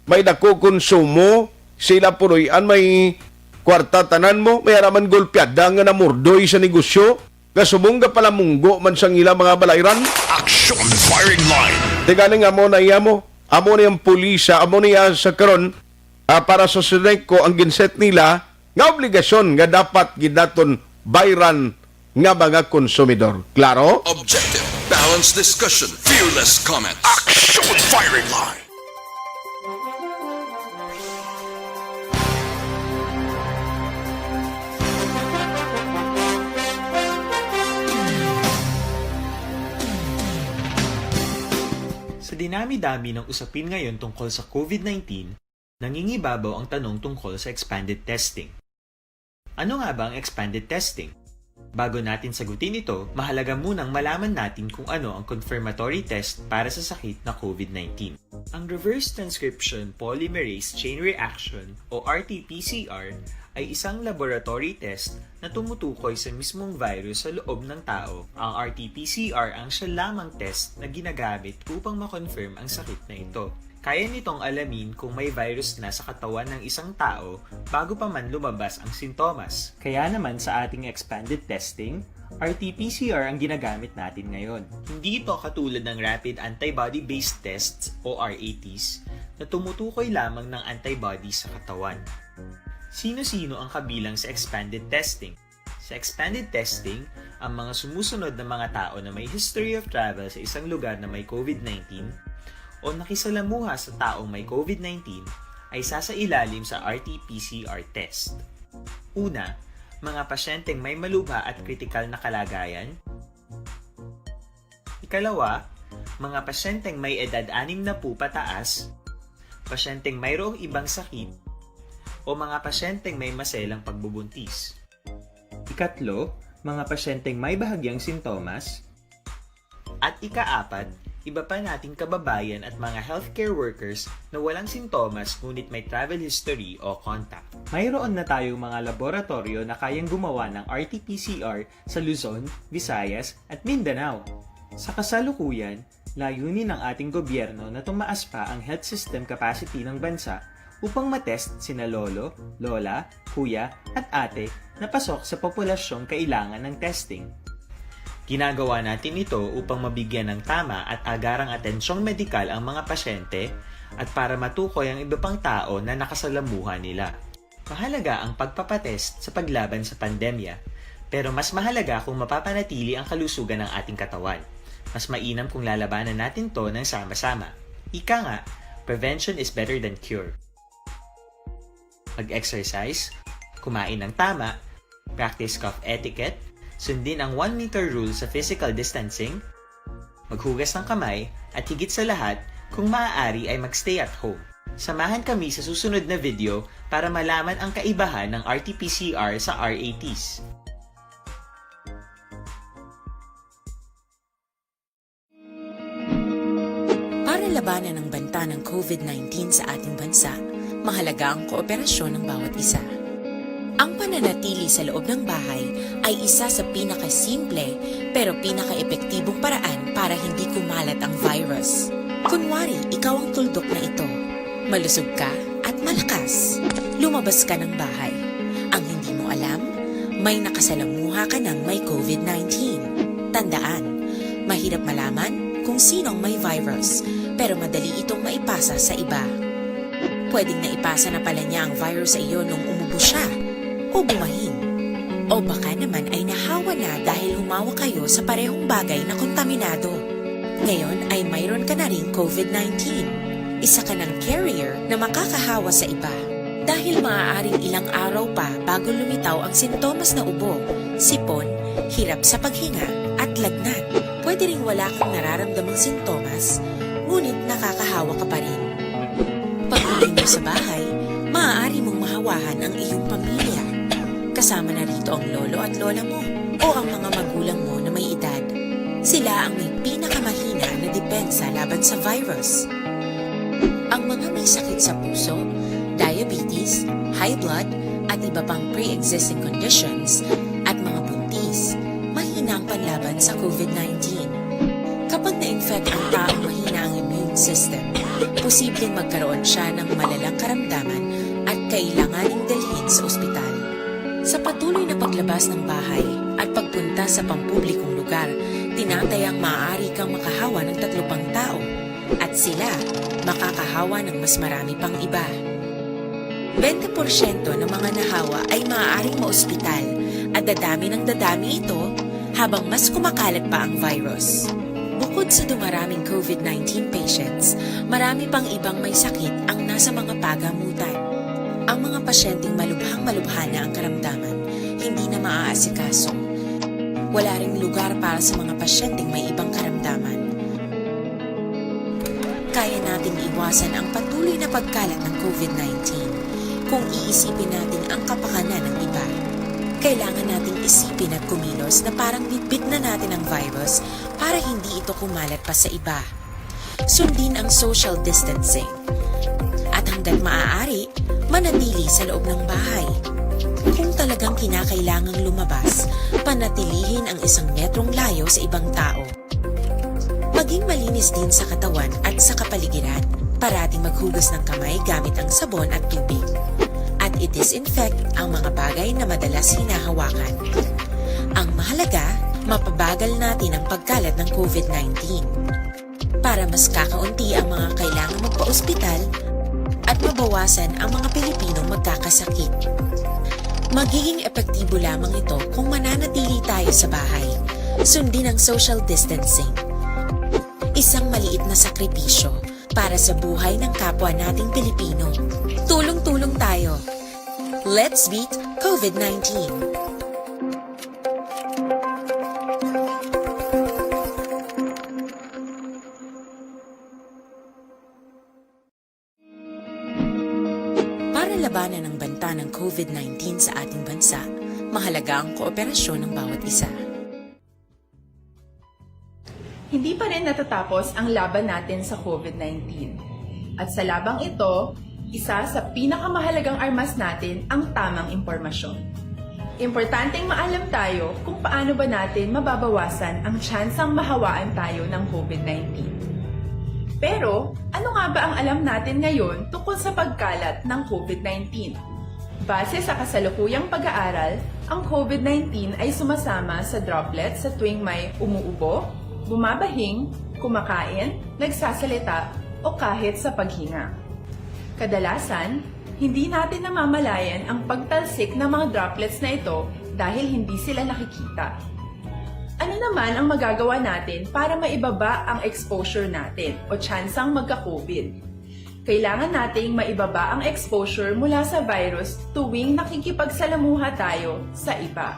may dako konsumo sila puroyan may kwarta tanan mo may araman golpeada nga namurdoy sa negosyo nga subong ka pala munggo man sang ila mga balayran. Action firing line. Tigaling amo na iya mo amo na yung pulisa amo na sa karon para sa Seneco ang ginset nila nga obligasyon nga dapat gidaton bayran nga mga konsumidor. Klaro? Objective, balanced discussion, fearless comments. Action firing line. Sa dinami-dami ng usapin ngayon tungkol sa COVID-19, nangingibabaw ang tanong tungkol sa expanded testing. Ano nga ba ang expanded testing? Bago natin sagutin ito, mahalaga munang malaman natin kung ano ang confirmatory test para sa sakit na COVID-19. Ang reverse transcription polymerase chain reaction o RT-PCR ay isang laboratory test na tumutukoy sa mismong virus sa loob ng tao. Ang RT-PCR ang siya lamang test na ginagamit upang makonfirm ang sakit na ito. Kaya nitong alamin kung may virus na sa katawan ng isang tao bago pa man lumabas ang sintomas. Kaya naman sa ating expanded testing, RT-PCR ang ginagamit natin ngayon. Hindi ito katulad ng rapid antibody-based tests o RATs na tumutukoy lamang ng antibodies sa katawan. Sino-sino ang kabilang sa expanded testing? Sa expanded testing, ang mga sumusunod na mga tao na may history of travel sa isang lugar na may COVID-19 o nakisalamuha sa taong may COVID-19 ay sasailalim sa RT-PCR test. Una, mga pasyenteng may malubha at kritikal na kalagayan. Ikalawa, mga pasyenteng may edad 60 pataas, pasyenteng mayroong ibang sakit, o mga pasyenteng may maselang pagbubuntis. Ikatlo, mga pasyenteng may bahagyang sintomas. At ikaapat, iba pa nating kababayan at mga healthcare workers na walang sintomas ngunit may travel history o contact. Mayroon na tayong mga laboratorio na kayang gumawa ng RT-PCR sa Luzon, Visayas at Mindanao. Sa kasalukuyan, layunin ng ating gobyerno na tumaas pa ang health system capacity ng bansa upang matest sina lolo, lola, kuya at ate na pasok sa populasyong kailangan ng testing. Ginagawa natin ito upang mabigyan ng tama at agarang atensyong medikal ang mga pasyente at para matukoy ang iba pang tao na nakasalamuha nila. Mahalaga ang pagpapatest sa paglaban sa pandemya, pero mas mahalaga kung mapapanatili ang kalusugan ng ating katawan. Mas mainam kung lalabanan natin to ng sama-sama. Ika nga, prevention is better than cure. mag-exercise, kumain ng tama, practice cough etiquette, sundin ang 1 meter rule sa physical distancing, maghugas ng kamay, at higit sa lahat, kung maaari ay magstay at home. Samahan kami sa susunod na video para malaman ang kaibahan ng RT-PCR sa RATs. Para labanan ang banta ng COVID-19 sa ating bansa, mahalaga ang kooperasyon ng bawat isa. Ang pananatili sa loob ng bahay ay isa sa pinakasimple pero pinaka-epektibong paraan para hindi kumalat ang virus. Kunwari, ikaw ang tuldok na ito. Malusog ka at malakas. Lumabas ka ng bahay. Ang hindi mo alam, may nakasalamuha ka ng may COVID-19. Tandaan, mahirap malaman kung sinong may virus, pero madali itong maipasa sa iba. Pwedeng naipasa na pala niya ang virus sa iyo nung umubo siya o bumahin. O baka naman ay nahawa na dahil humawa kayo sa parehong bagay na kontaminado. Ngayon ay mayroon ka na rin COVID-19. Isa ka ng carrier na makakahawa sa iba. Dahil maaaring ilang araw pa bago lumitaw ang sintomas na ubo, sipon, hirap sa paghinga at lagnat. Pwede ring wala kang nararamdamang sintomas, ngunit nakakahawa ka pa rin. Pag-uwi mo sa bahay, maaari mong mahawahan ang iyong pamilya. Kasama na rito ang lolo at lola mo o ang mga magulang mo na may edad. Sila ang may pinakamahina na depensa laban sa virus. Ang mga may sakit sa puso, diabetes, high blood, at iba pang pre-existing conditions, at mga buntis, mahina ang panlaban sa COVID-19. Kapag na-infect ang taong mahina ang immune system, posibleng magkaroon siya ng malalang karamdaman at kailanganing dalhin sa ospital. Sa patuloy na paglabas ng bahay at pagpunta sa pampublikong lugar, tinatayang maaari kang makahawa ng 3 pang tao at sila makakahawa ng mas marami pang iba. 20% ng mga nahawa ay maaaring maospital at dadami ng dadami ito habang mas kumakalat pa ang virus. Bukod sa dumaraming COVID-19 patients, marami pang ibang may sakit ang nasa mga pagamutan. Ang mga pasyenteng malubhang-malubha na ang karamdaman, hindi na maaasikaso. Wala ring lugar para sa mga pasyenteng may ibang karamdaman. Kaya nating iwasan ang patuloy na pagkalat ng COVID-19 kung iisipin natin ang kapakanan ng iba. Kailangan nating isipin at kumilos na parang bitbit na natin ang virus para hindi ito kumalat pa sa iba. Sundin ang social distancing. At hanggat maaari, manatili sa loob ng bahay. Kung talagang kinakailangang lumabas, panatilihin ang 1 metrong layo sa ibang tao. Maging malinis din sa katawan at sa kapaligiran. Parating maghugas ng kamay gamit ang sabon at tubig. At i-disinfect ang mga bagay na madalas hinahawakan. Ang mahalaga, mapabagal natin ang pagkalat ng COVID-19. Para mas kakaunti ang mga kailangang magpa-ospital at mabawasan ang mga Pilipinong magkakasakit. Magiging epektibo lamang ito kung mananatili tayo sa bahay. Sundin ang social distancing. Isang maliit na sakripisyo para sa buhay ng kapwa nating Pilipino. Tulong-tulong tayo. Let's beat COVID-19. Para labanan ang banta ng COVID-19 sa ating bansa, mahalaga ang kooperasyon ng bawat isa. Hindi pa rin natatapos ang laban natin sa COVID-19. At sa labang ito, isa sa pinakamahalagang armas natin ang tamang impormasyon. Importanteng maalam tayo kung paano ba natin mababawasan ang tsansang mahawaan tayo ng COVID-19. Pero, ano nga ba ang alam natin ngayon tungkol sa pagkalat ng COVID-19? Base sa kasalukuyang pag-aaral, ang COVID-19 ay sumasama sa droplets sa tuwing may umuubo, bumabahing, kumakain, nagsasalita, o kahit sa paghinga. Kadalasan, hindi natin namamalayan ang pagtalsik ng mga droplets na ito dahil hindi sila nakikita. Ano naman ang magagawa natin para maibaba ang exposure natin o tsansang magka-COVID? Kailangan nating maibaba ang exposure mula sa virus tuwing nakikipagsalamuha tayo sa iba.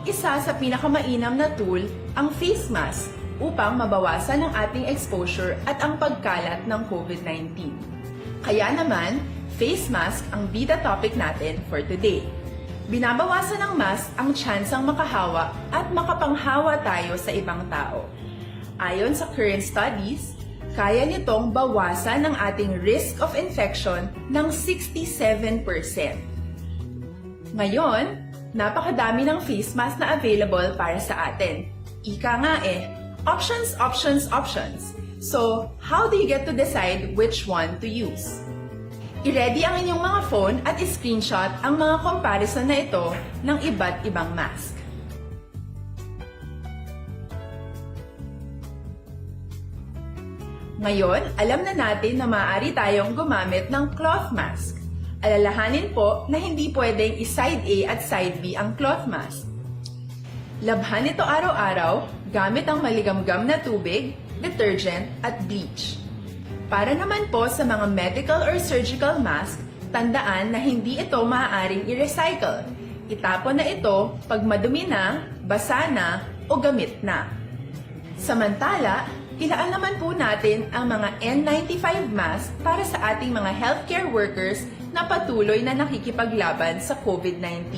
Isa sa pinakamainam na tool ang face mask upang mabawasan ang ating exposure at ang pagkalat ng COVID-19. Kaya naman, face mask ang bida topic natin for today. Binabawasan ng mask ang tsansang makahawa at makapanghawa tayo sa ibang tao. Ayon sa current studies, kaya nitong bawasan ang ating risk of infection ng 67%. Ngayon, napakadami ng face mask na available para sa atin. Ika nga options, options, options. So, how do you get to decide which one to use? I-ready ang inyong mga phone at i-screenshot ang mga comparison na ito ng iba't ibang mask. Ngayon, alam na natin na maaari tayong gumamit ng cloth mask. Alalahanin po na hindi pwedeng i-side A at side B ang cloth mask. Labhan ito araw-araw gamit ang maligamgam na tubig, detergent at bleach. Para naman po sa mga medical or surgical mask, tandaan na hindi ito maaaring i-recycle. Itapon na ito pag madumi na, basa na, o gamit na. Samantala, ilaan naman po natin ang mga N95 mask para sa ating mga healthcare workers na patuloy na nakikipaglaban sa COVID-19.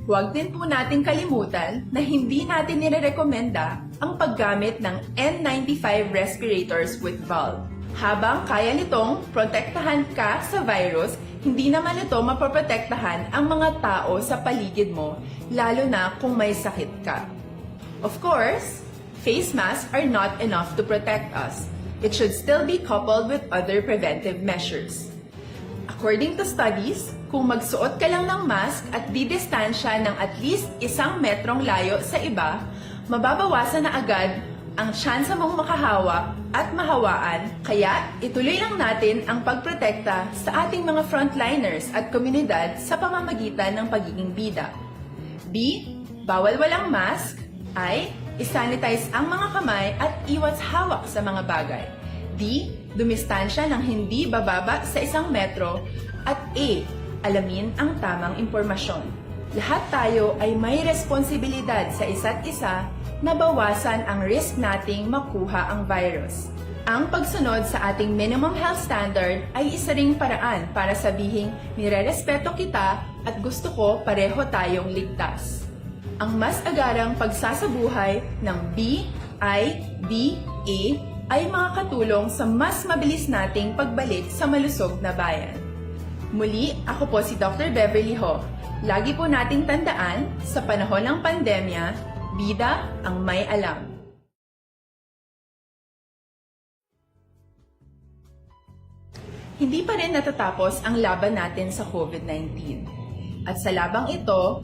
Huwag din po natin kalimutan na hindi natin nirerekomenda ang paggamit ng N95 respirators with valve. Habang kaya nitong protektahan ka sa virus, hindi naman ito mapoprotektahan ang mga tao sa paligid mo, lalo na kung may sakit ka. Of course, face masks are not enough to protect us. It should still be coupled with other preventive measures. According to studies, kung magsuot ka lang ng mask at didistansya ng at least 1 metrong layo sa iba, mababawasan na agad ang tsansa mong makahawa at mahawaan, kaya ituloy lang natin ang pagprotekta sa ating mga frontliners at komunidad sa pamamagitan ng pagiging bida. B. Bawal walang mask. I. Isanitize ang mga kamay at iwas hawak sa mga bagay. D. Dumistansya ng hindi bababa sa 1 metro. At A. Alamin ang tamang impormasyon. Lahat tayo ay may responsibilidad sa isa't isa na bawasan ang risk nating makuha ang virus. Ang pagsunod sa ating minimum health standard ay isa ring paraan para sabihing nirerespeto kita at gusto ko pareho tayong ligtas. Ang mas agarang pagsasabuhay ng B, I, D, A ay makakatulong sa mas mabilis nating pagbalik sa malusog na bayan. Muli, ako po si Dr. Beverly Ho. Lagi po nating tandaan, sa panahon ng pandemya, bida ang may alam. Hindi pa rin natatapos ang laban natin sa COVID-19. At sa labang ito,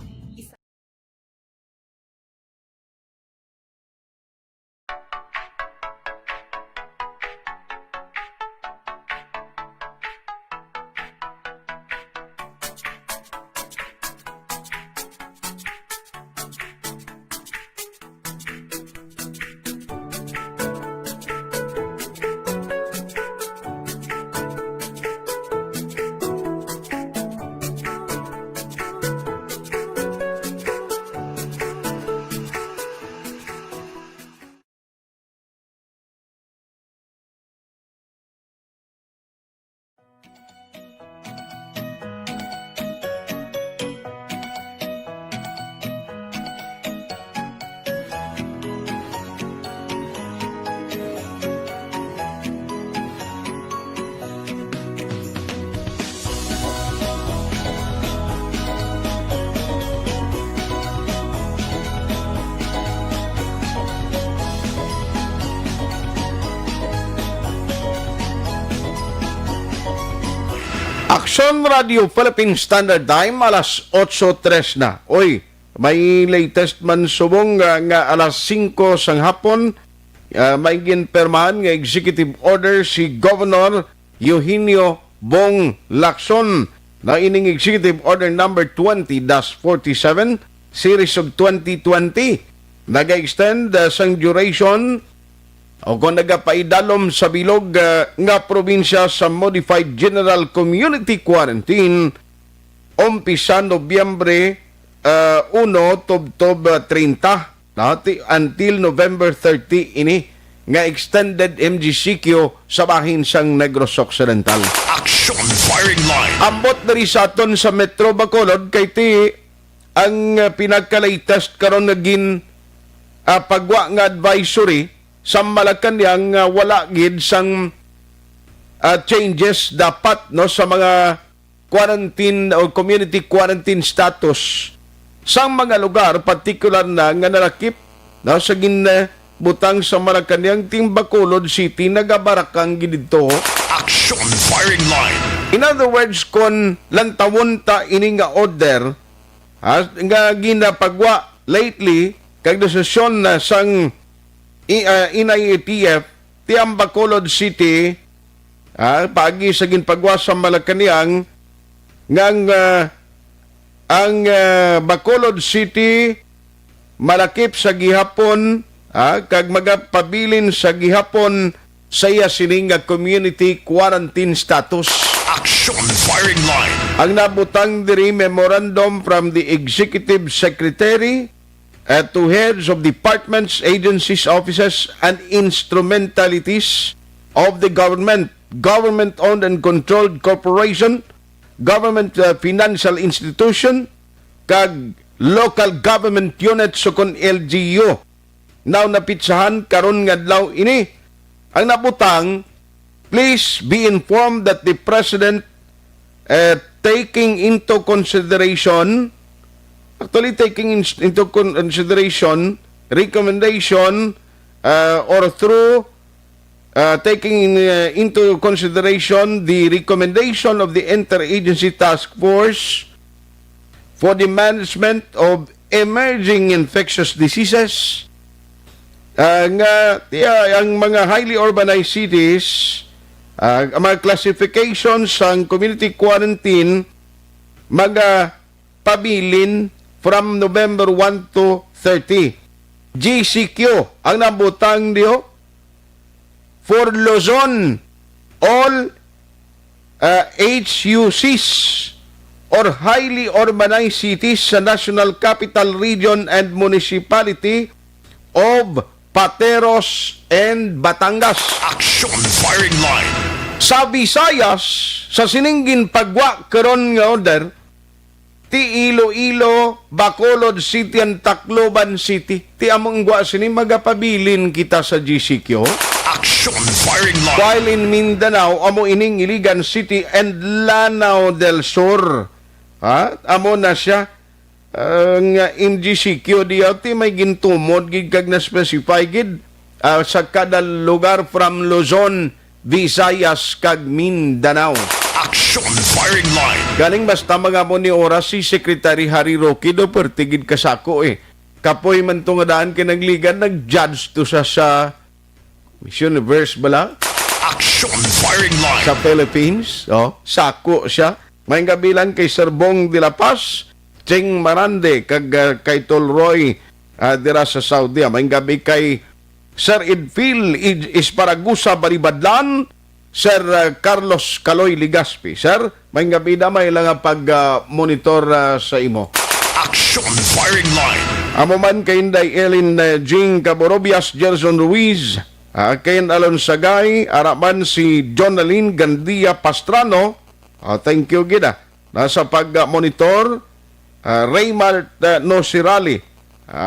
Aksyon Radio Philippine Standard Time, alas 8:03 na. Oy, may latest man subong nga alas 5 sang hapon, may ginpermahan nga executive order si Governor Eugenio Bong Lacson na ining executive order number 20-47 series of 2020. Naga-extend sang duration o kung nagapaidalom sa bilog nga probinsya sa Modified General Community Quarantine umpisa Nobyembre 1 tubtob 30 until November 30 ini nga extended MGCQ sa bahin sang Negros Occidental. Action firing line. Ambot na rin sa aton sa Metro Bacolod kay ti ang pinagka-latest karon naging pagwa nga advisory sa Malacanang wala gid sang changes dapat no sa mga quarantine o community quarantine status sa mga lugar particular na nga narakip no sa butang sa Malacanang ting Bacolod City nagabarakang gidto. Action firing line. In other words, kon lantawon ta ini nga order nga ginapagwa lately kag desisyon na sang NIATF ti ang Bacolod City pagi sa ginpagwa sa Malacanang ngang ang Bacolod City malakip sa gihapon kag magapabilin sa gihapon saya sining nga community quarantine status. Action firing line. Ang nabutang diri memorandum from the Executive Secretary to heads of departments, agencies, offices, and instrumentalities of the government, government-owned and controlled corporation, government financial institution, kag local government units so kon LGU. Now napitsahan karon nga adlaw ini. Ang nabutang, please be informed that the President taking into consideration recommendation or through taking into consideration the recommendation of the Interagency Task Force for the Management of Emerging Infectious Diseases nga ang mga highly urbanized cities ang mga classifications sang community quarantine pabilin from November 1 to 30. GCQ ang nabutang diyo for Luzon, all HUCs or highly urbanized cities sa National Capital Region and Municipality of Pateros and Batangas. Action firing line. Sa Visayas, sa siningin pagwa karon nga order, ti Iloilo, Bacolod City, and Tacloban City. Ti among gwa sini magapabilin kita sa GCQ. Action firing line. While in Mindanao, amo ining Iligan City and Lanao del Sur. Amo na siya nga MGCQ DLT may gintumod gid kag na specify gid sa kada lugar from Luzon, Visayas kag Mindanao. Action firing line. Galing basta mga mo ni oras si Secretary Harry Roque do pertigid kasako kapoy man to nga daan kay nagligan nag-judge to sa Miss Universe bala. Action firing line. Sa Philippines sako siya may gabilan kay Sir Bong de la Paz, Cheng Marande kag kay Tolroy dira sa Saudi. May gabi kay Sir Edfil Isparagusa Baribadlan, Sir Carlos Caloy Ligaspi. Sir, may gabi na may lang pag-monitor sa imo. Action firing line. Amo man kay Inday Ellen Jing Caborobias, Gerson Ruiz, kay Alon Sagay, araman si Jonaline Gandia Pastrano. Thank you gida. Nasa pag-monitor Raymart Nosirali,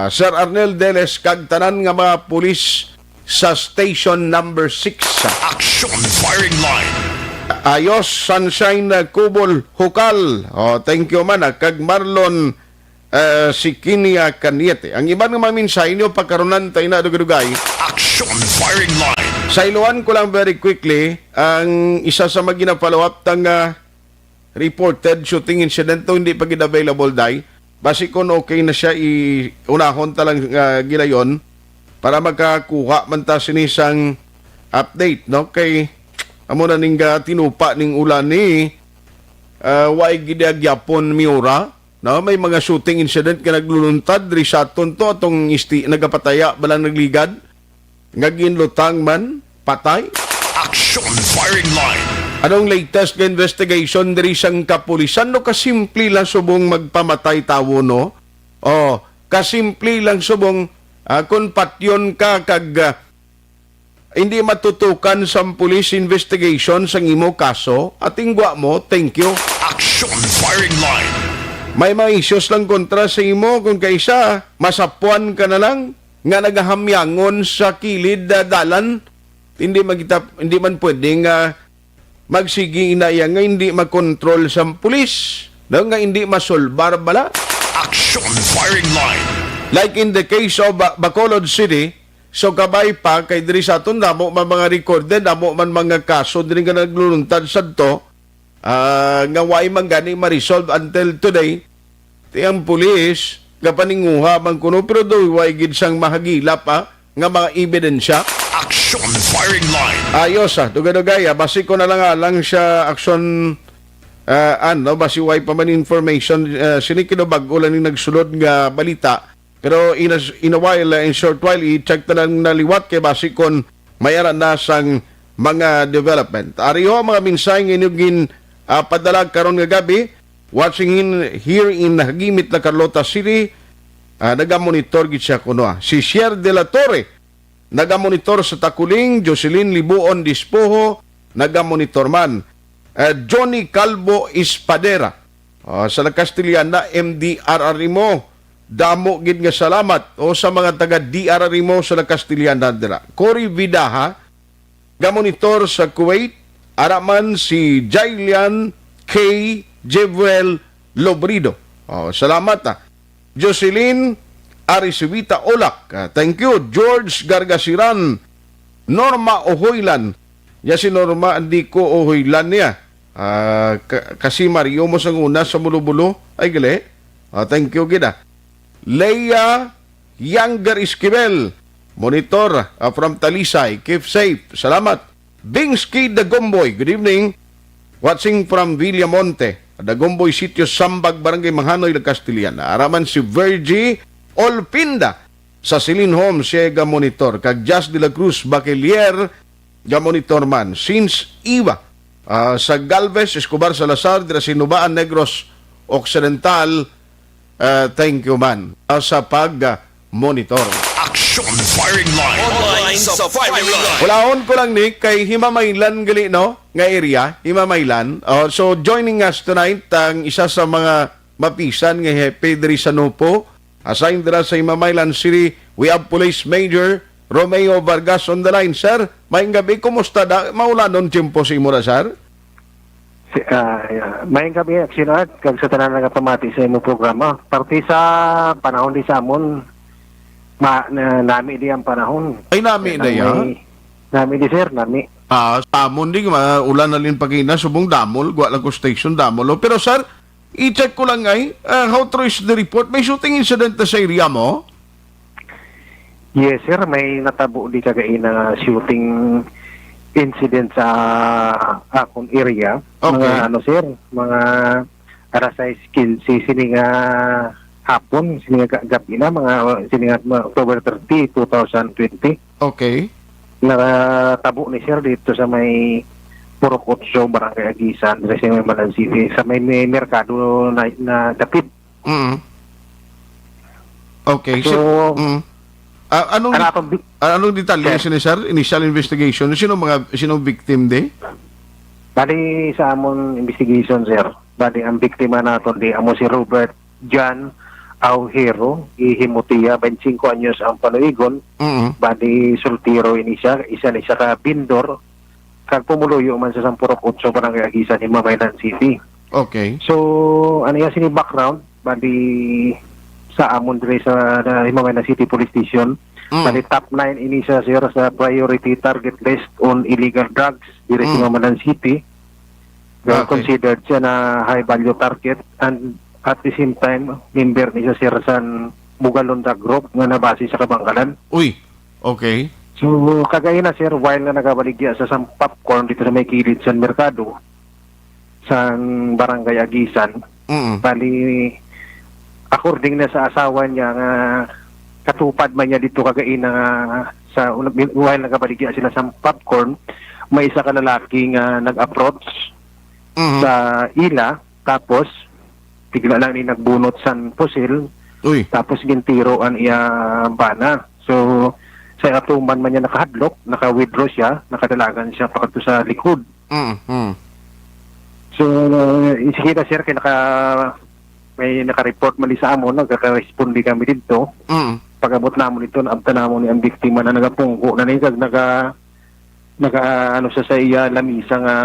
Sir Arnel Deles kag tanan nga mga pulis sa station number 6. Action firing line. Ayos Sunshine Kubol Hukal. Thank you man kag Marlon Sikinia Kaniete. Ang iban nga mga minsay inyo pagkaronan tayo na dugay. Action firing line. Sa iluan ko lang very quickly ang isa sa mga ginapollow up tang reported shooting incident to hindi pa available dai. Basi kon okay na siya unahon talang gilayon para magkakuha man ta sinisang update no kay amo na ning tinupa ning ulan ni way gidagyapon miura no may mga shooting incident ka nagluluntad diri sa aton to atong nagapataya balang nagligad nga ginlutang man patay. Action firing line. Anong latest nga investigation diri siyang kapulisan? No, kasimple lang subong magpamatay tawo, no? O, kasimple lang subong kung patyon ka kag hindi matutukan sa police investigation sa imo kaso, at ingwa mo, thank you. Action firing line. May mga issues lang kontra sa imo kung kaysa masapuan ka na lang nga nagahamyangon sa kilid dalan. Hindi man pwedeng magsigi inaya nga hindi makontrol sa pulis. Nga hindi masolbar bala. Action firing line. Like in the case of Bacolod City, so kabay pa kay diri sa aton damo man mga recorded, damo man mga kaso diri nga nagluluntad sadto nga way man gani ma-resolve until today. Tiyang pulis gapaninguha man kuno pero do way gid sang mahagila pa nga mga ebidensya. Action firing line. Ayos dugay-dugay basi ko na lang siya action basi way pa man information sinikido bag-o lang ning nagsulod nga balita. Pero in a while, in short while, i-check na lang naliwat kay basi kon mayroon na sang mga development. Ariho mga minsay ng inyong padalag karon nga gabi, watching here in Hagimit na Carlota City, nagamonitor gid siya kuno. Si Sher de la Torre, nagamonitor sa Takuling, Jocelyn Libuon Dispoho, nagamonitor man. Johnny Calvo Espadera, sa Castilian na MDRR mo, damo gid nga salamat o sa mga taga DRR mo sa Castilian na dira. Cory Vidaha, gamonitor sa Kuwait, araman si Jailian K. Jevuel Lobrido. Salamat Jocelyn Arisubita Olak, thank you. George Gargasiran, Norma Ohoylan, ya si Norma hindi ko Ohoylan niya. Kasi Mario mo sang una sa Bulubulo, ay gali. Thank you gida. Leia Younger Esquivel, monitor from Talisay. Keep safe. Salamat. Bingsky Dagomboy, good evening. Watching from Villamonte, Dagomboy Sitio Sambag, Barangay Manghanoy, Castilian. Araman si Virgie Olpinda sa Silin Home, siya monitor. Kag Jas de la Cruz Bachelier, monitor man. Since Iwa, sa Galvez, Escobar Salazar, de la Sinubaan, Negros Occidental, thank you man sa pag-monitor. Action firing line. Online sa firing line. Walaon ko lang ni kay Himamaylan gali no nga area, Himamaylan. So joining us tonight ang isa sa mga mapisan nga hepe diri sa Nupo. Assigned dira sa Himamaylan City, we have Police Major Romeo Vargas on the line, sir. Maayong gabi, kumusta maulanon tiempo si Mura, sir? Mayang gabi, Aksyon kag sa tanan nga pamati sa imong programa. Parte sa panahon di sa amon, nami di ang panahon. Ay, nami na yan? Nami di, sir, nami. Sa amon di, ulan na rin pagina, subong damol, guwa lang ko station damol. Pero sir, i-check ko lang ay, how true is the report? May shooting incident na sa area mo? Yes, sir, may natabo di kagain na shooting incident sa akong area. Okay. Mga sir, mga arasay skill sininga hapon, sininga gabi na, mga sininga October 30, 2020. Okay. Natabo ni sir dito sa may Purok 8, Barangay Agisan, sa may Malan City, sa may merkado na dapit. Okay. So, anong detalye ni sir? Initial investigation. Sino victim de? Bali sa amon investigation, sir. Bali ang biktima naton di amo si Robert John Aujero, Ihimutiya, 25 anyos ang panuigon. Bali sultiro ini siya, isa ni siya ka bindor. Kag pumuluyo man sa Sampurok 8, Barangay Agisan, Himamaylan City. Okay. So, ano yan sini background? Bali sa amon dire sa Himamaylan City Police Station. Bali top 9 ini siya, sir, sa priority target list on illegal drugs dire sa Himamaylan City. Okay. Considered siya na high value target, and at the same time member ni siya, sir, sa Bugalon Drug Group nga nabase sa Kabangkalan. Uy, okay. So, kagaya na, sir, while na nagabaligya sa popcorn dito sa may kilid sa merkado sa Barangay Agisan, bali according na sa asawa niya nga katupad man niya dito kagaya na while nagabaligya sila sa popcorn, may isa ka lalaki nga nag-approach sa ila, tapos bigla lang ni nagbunot san pusil, tapos gintiroan iya bana. So sa atuman man niya nakahadlok, naka-withdraw siya, nakadalagan siya pakadto sa likod. So isikita sir kay may naka-report mali sa amon, nagka-responde kami dito. Pag-abot namon ito, naabta namon ni ang biktima na nagapungko na nigag ano siya sa iya lamisa nga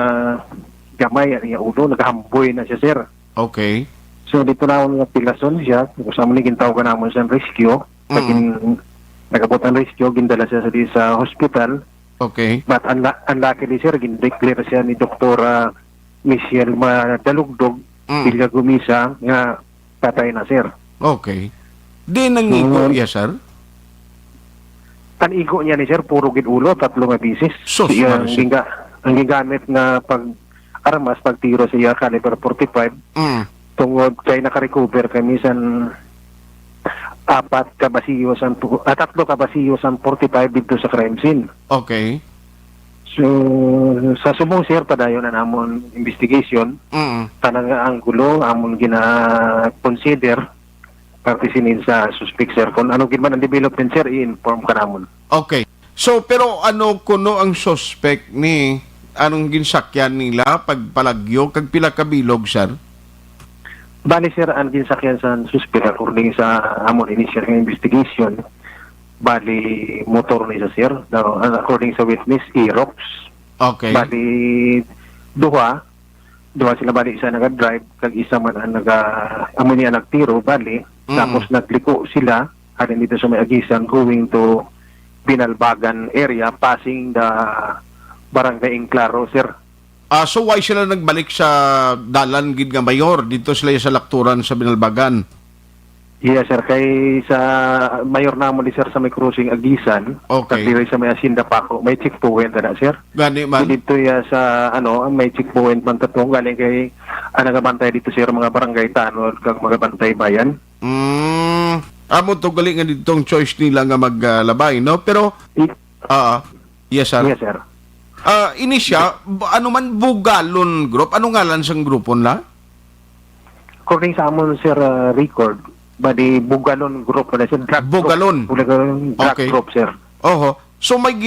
gamay ang ulo, nagahamboy na siya sir. Okay. So dito namon nga pilason siya, kasama ni gintaw ka namon sa rescue. Nagabot ang rescue, gindala siya sa hospital. Okay. But unluckily sir, gindeclare siya ni Dr. Michelle Madalugdog, bilga gumisa nga patay na sir. Okay. Di nangigo iya sir? Ang igo niya ni sir, puro ginulo, 3 nga bisis. Ang gigamit nga pag-armas, pagtiro siya caliber 45, tungod kay nakarecover kami san 3 kabasiyo san 45 dito sa crime scene. Okay. So, sa sumong sir, padayon na namon investigation, tanang anggulo, amon gina-consider, partisinin sa suspect sir. Kung ano gid man ang development sir, i-inform ka namon. Okay. So, pero ano kuno ang suspect ni anong ginsakyan nila pagpalagyo kag pila ka bilog sir? Bali sir, ang ginsakyan sa suspect according sa amon initial nga investigation, bali motor ni sa sir, according sa witness, Aerox. Okay. Bali duha sila, bali isa naga-drive kag isa man ang amo niya nagtiro, bali tapos nagliko sila halin dito sa may Agisan going to Binalbagan area, passing the Barangay Enclaro sir. So why sila nagbalik sa dalan gid nga mayor dito sila sa lakturan sa Binalbagan? Yes sir, kay sa mayor namon di sir sa may crossing Agisan, okay, diri sa may Hacienda Paco, may checkpoint na sir. Gani man. Dito ya sa may checkpoint man tatong galing kay nagabantay dito sir mga barangay tanod kag magabantay bayan. Amo to galing nga ditong choice nila nga maglabay, no? Pero yes sir. Yes sir. Ini siya, ano man Bugalon Group, ano ngalan sang grupo nila? According sa amon sir record, bali Bugalon Group na sir, drug Bugalon. Bugalon drug Okay. group sir. Oho. So may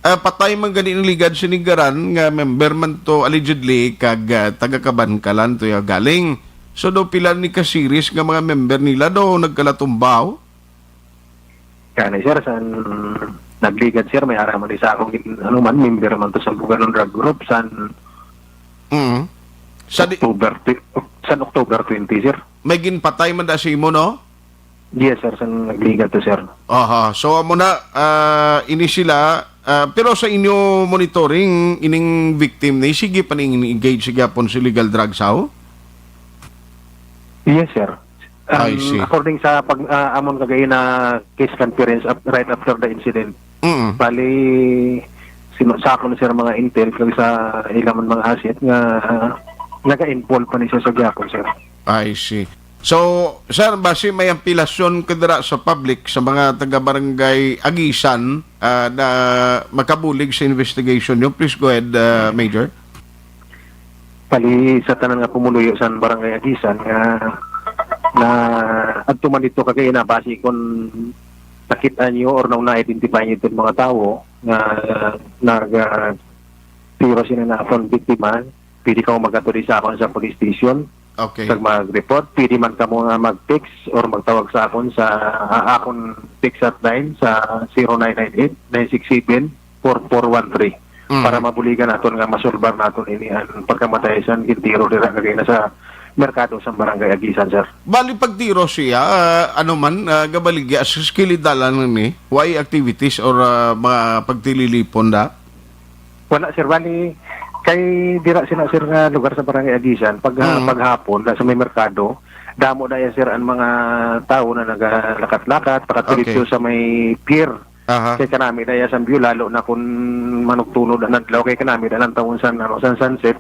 patay man gani ng ligad sinigaran nga member man to allegedly kag taga-Kabankalan to ya galing. So do pila ni ka series nga mga member nila do nagkalatumbaw? Kaya sir, san nagligad sir, may araman sa akong member man to sa Bugalon drug group san October 20 sir. May ginpatay man da si mo, no? Yes sir, san nagligat to sir. Aha. So amo na ini sila pero sa inyo monitoring ining victim ni sige pa ning engage sa gapon sa illegal drugs how? Yes sir. I see. According sa amon kagay na case conference right after the incident. Bali sinusakon sir mga intel kag sa ilang mga asset nga naga-involve pa ni siya sa gapon sir. I see. So, sir, base may ampilasyon kadra sa public sa mga taga-barangay Agisan na makabulig sa investigation nyo. Please go ahead, Major. Pali sa tanan nga pumuluyo sa barangay Agisan na adto man dito kagay na base kung nakita nyo or na-identify nyo itong mga tao na tiro sila na akong biktima, pwede ka magatuli sa akon sa police station. Okay. Pag mag-report, pwede man ka mo nga mag-text or magtawag sa akon sa akon text hotline sa 0998-967-4413 para mabuligan natin nga masulbar natin ini ang pagkamatay sa gintiro nila kagay na sa merkado sa barangay Agisan, sir. Bali pagtiro siya, gabaligya sa skilidalan ni why activities or mga pagtililipon da? Wala, sir. Bali, kay dira sila sir nga lugar sa barangay Agisan paghapon sa may merkado damo na yan sir ang mga tao na nagalakat-lakat pakatulito sa may pier. Kay kanami na yan sa view lalo na kung manugtunod na nadlaw kay kanami na lang taon sa sunset.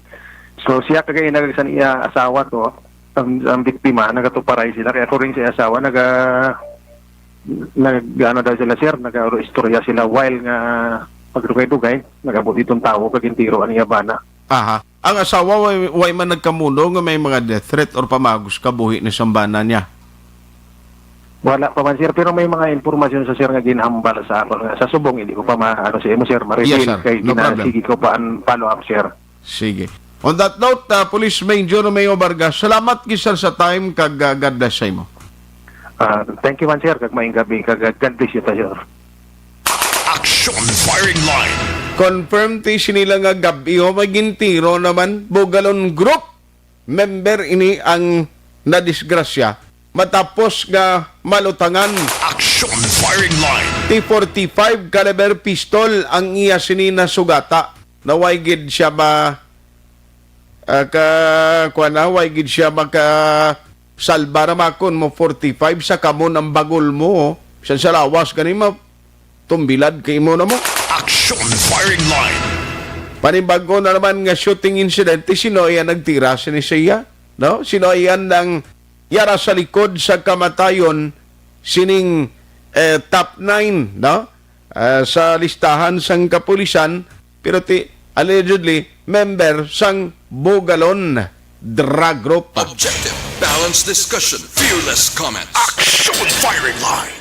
So siya kagay nagsan iya asawa to ang biktima nagatuparay sila kaya according sa asawa nag-ano daw sila sir, nag-istorya sila while nga pagdugay-dugay, nagabot itong tao kagintiro ang yabana. Aha. Ang asawa, way man nagkamuno nga may mga death threat or pamagos kabuhi ni sambana niya. Wala pa man sir, pero may mga impormasyon sa sir nga ginhambal sa ako. Sa subong, hindi ko pa maano si mo sir, ma-reveal. Yes, sir. Kay No problem. sige ko pa ang follow-up sir. Sige. On that note, Police Major Romeo Vargas, salamat kisar sa time kag God bless sa imo. Thank you man sir, kag maing gabi, kag God bless you ta sir. Action firing line. Confirm ti sinila nga gabi o magintiro naman Bugalon Group member ini ang nadisgrasya matapos nga malutangan. Action firing line. T45 caliber pistol ang iya sinina sugata. Naway gid siya ba naway gid siya maka salba ramakon mo 45 sa kamon ang bagol mo. Siya sa lawas gani mo tumbilad kay mo na mo. Action firing line. Panibago na naman nga shooting incident, sino yan nagtira siya? No? Sino yan ang yara sa likod sa kamatayon sining top 9, no? Sa listahan sang kapulisan, pero allegedly member sang Bugalon Drug Group. Objective, balanced discussion, fearless comments. Action firing line.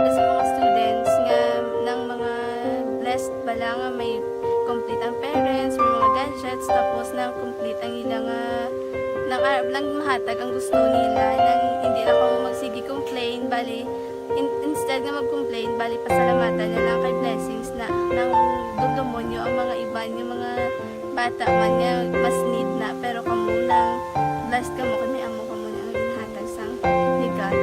Sa mga students nga ng mga blessed bala nga may complete ang parents, may mga gadgets, tapos na complete ang ilang lang mahatag ang gusto nila nang hindi na ako magsigi complain, bali instead nga mag-complain, bali pasalamatan na lang kay blessings na nang dudumonyo ang mga iba yung mga bata man nga mas need na, pero kamo nang blessed kamo kami amo kamo na ang ginhatag sang ni God.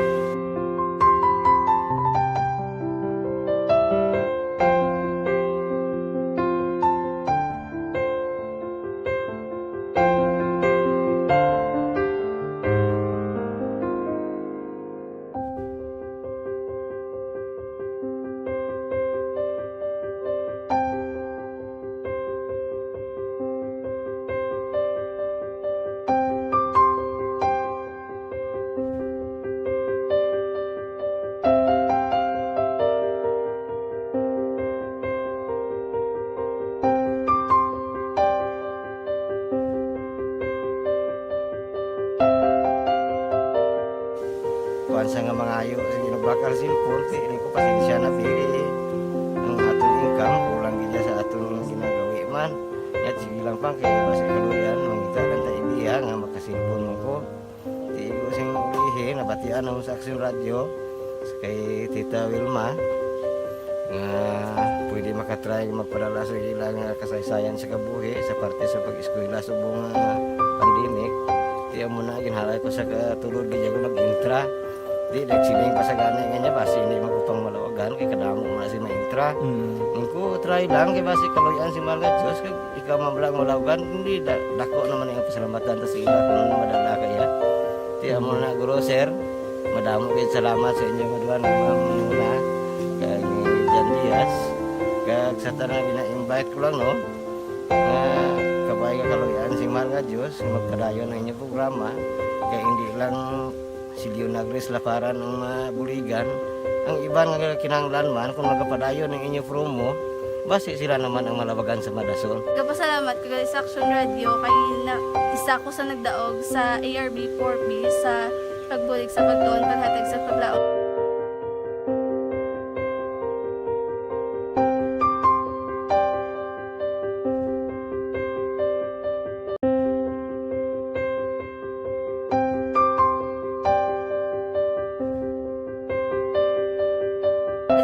Kuan sa nga mga ayo sa ginubakal silpon ini ko pasensya na bili ang atong income kulang gid sa atong ginagawi man at sige lang pang kay basi kaluyan mangita lang ta ibiya nga makasilpon mo ko di ko sing ulihi nabatian ang sa Action Radio kay Tita Wilma nga pwede makatry magpadala sa ilang kasaysayan sa kabuhi sa parte sa pag-eskwela subong pandemic tiya mo na ginhalay ko sa katulod gid ako nag-intra di nagsiling pa sa gana nga niya basi hindi magupang malawagan kay kadamo na si maintra ko try lang kay basi kaluyan si Marga Diyos kay ikaw mablang malawagan hindi dako naman ang pasalamatan ta sa ila kung madala kaya tiya mo na guro sir madamo gid salamat sa inyo maduan ma'am Nuna kay Jan Diaz kag sa tanan gina-invite ko lang no nga kabay ka kaluyan si Marga Diyos magkadayon ang inyong programa kay hindi lang si Leonagres Laparan ng buligan ang iba nga kinahanglan man kung magapadayon ng inyong promo basi sila naman ang malawagan sa Madasol. Kapasalamat ko sa Action Radio kay isa ko sa nagdaog sa ARB 4B sa pagbulig sa pagtuon paghatag sa paglaog.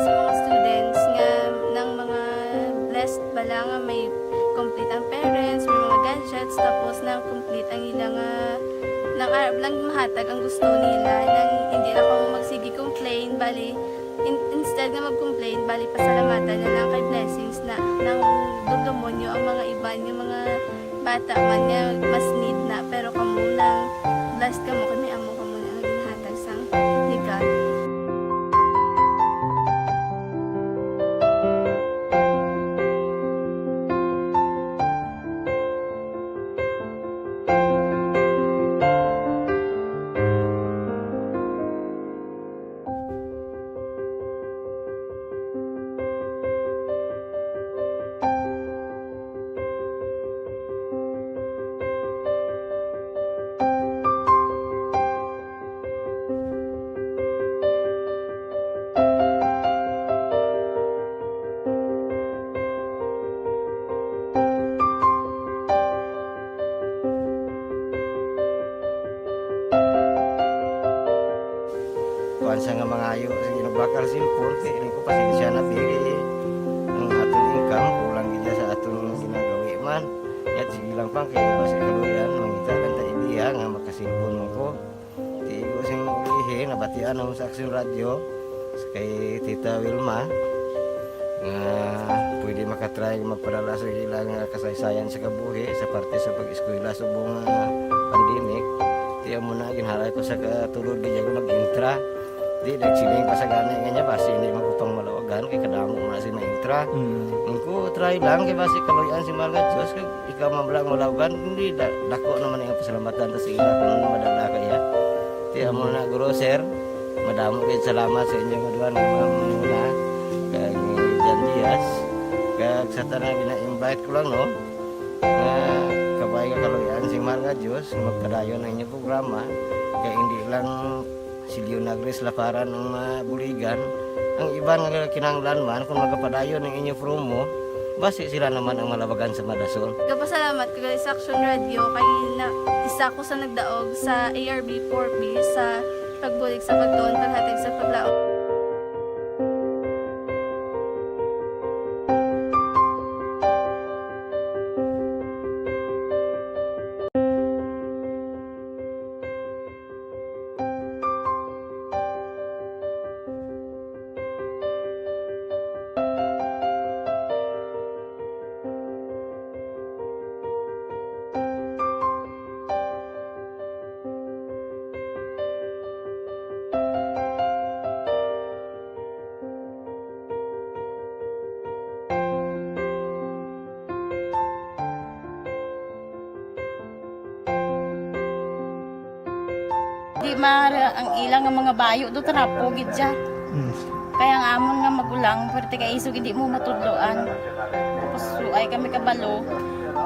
Sa mga students nga ng mga blessed bala nga may complete ang parents, may mga gadgets, tapos na complete ang ilang lang mahatag ang gusto nila nang hindi na ako magsigi complain, bali instead nga mag-complain, bali pasalamatan na lang kay blessings na nang dudumonyo ang mga iba yung mga bata man nga mas need na, pero kamo nang blessed kamo kami sa nga mga ayo sa ginabakal cellphone kay ini ko pasensya na bili ang atong income kulang gid sa atong ginagawi man. Yat sige lang pang kay basi kaluyan mangita kan ta ibiya nga makasilpon mo ko. Di ko sing ulihi nabatian ang sa Aksyon Radio kay Tita Wilma nga pwede makatry magpadala sa ilang kasaysayan sa kabuhi sa parte sa pag-eskwela subong pandemic. Tiya mo na ginhalay ko sa katulod gid ko mag-intra. Di nagsiling pa sa gani nga niya basi hindi magupang malawagan kay kadamo na si na-intra. Ko try lang kay basi kaluyan si mga Diyos kay ikaw mablang malawagan hindi dako naman ang pasalamatan ta sa ila kung madala kaya. Tiya mo na guro sir. Madamo kay salamat sa inyo nga duha nga muna kay Jan Diaz. Kag sa tanan gina-invite ko lang no. Kabay ka kaluyan si mga Diyos magpadayon ang inyong programa kay hindi lang si Leonagres Laparan ang buligan. Ang iba nga kinahanglan man kung magapadayon ng inyong promo basi sila naman ang malawagan sa Madasol. Nagpasalamat ko sa Aksyon Radio kay isa ko sa nagdaog sa ARB 4B sa pagbulig sa pagtuon paghatag sa paglaom. Di mara ang ilang nga mga bayo do tarapo gid siya. Kaya ang amon nga magulang pwerte kay isog hindi mo matudloan. Tapos ay kami kabalo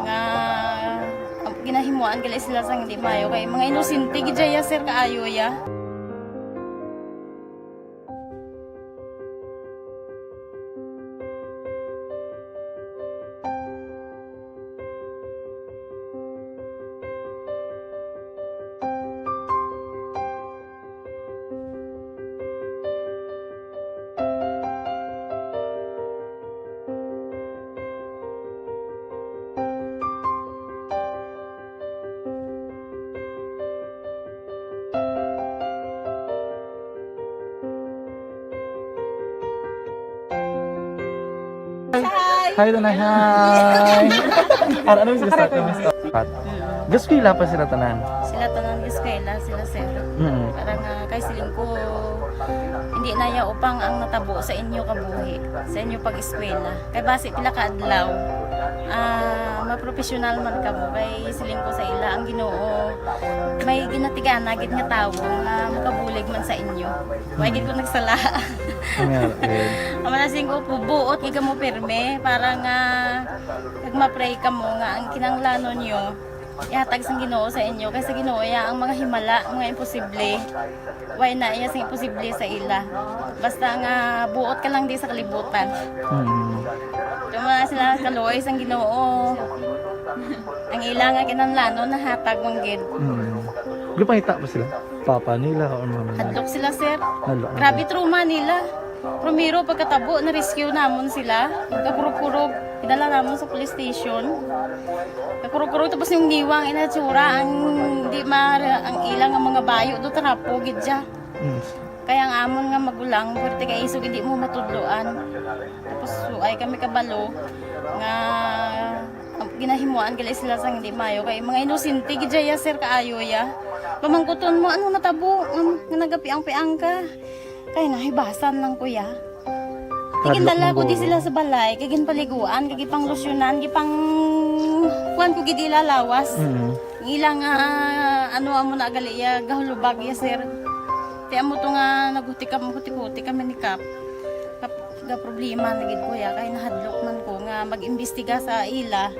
nga ginahimuan gali sila sang hindi mayo kay mga inosente gid ya sir kaayo ya. Hi, Tanay. Hi. Ano yung sila sa Gas pila pa sila tanan? Sila tanan eskwela, sila sir. Parang kay siling ko hindi na ya upang ang natabo sa inyo kabuhi, sa inyo pag-eskwela. Kay base pila ka adlaw. Maprofessional man kamo kay siling ko sa ila ang Ginoo. May ginatigan gid nga tawo nga makabulig man sa inyo. Way gid ko nagsala. Amanasing ko buot kay kamo pirme para nga pag ma-pray kamo nga ang kinanglanon niyo ihatag sang Ginoo sa inyo kay sa Ginoo ya ang mga himala, mga imposible. Way na iya sing imposible sa ila. Basta nga buot ka lang di sa kalibutan. Tuma sila kaluoy sang Ginoo. Ang ila nga kinanglanon nahatag man gid. Gupangita ba sila? Papa nila o mama nila? Hadlok sila sir. Hadlok. Grabe trauma nila. Primero pagkatabo na rescue namon sila. Kakurog-kurog, idala namon sa police station. Kakurog-kurog tapos yung niwang inatsura ang di ang ilang nga mga bayo do tarapo gid siya. Kaya ang amon nga magulang pwerte kay isog hindi mo matudloan. Tapos ay kami kabalo nga ginahimuan gali sila sang hindi mayo kay mga inosente gid ya sir kaayo ya. Pamangkuton mo ano natabo nga nagapiang-piang ka. Kay nahibasan lang kuya. Kigindala ko di sila sa balay, kagin paliguan, kagi pang losyunan, kagi pang kuan ko gid ilalawas. Ilang ano amo na gali ya gahulubag ya sir. Ti amo to nga naghuti kami ni Kap. Ga problema na gid kuya kay nahadlok man ko nga mag-imbestiga sa ila.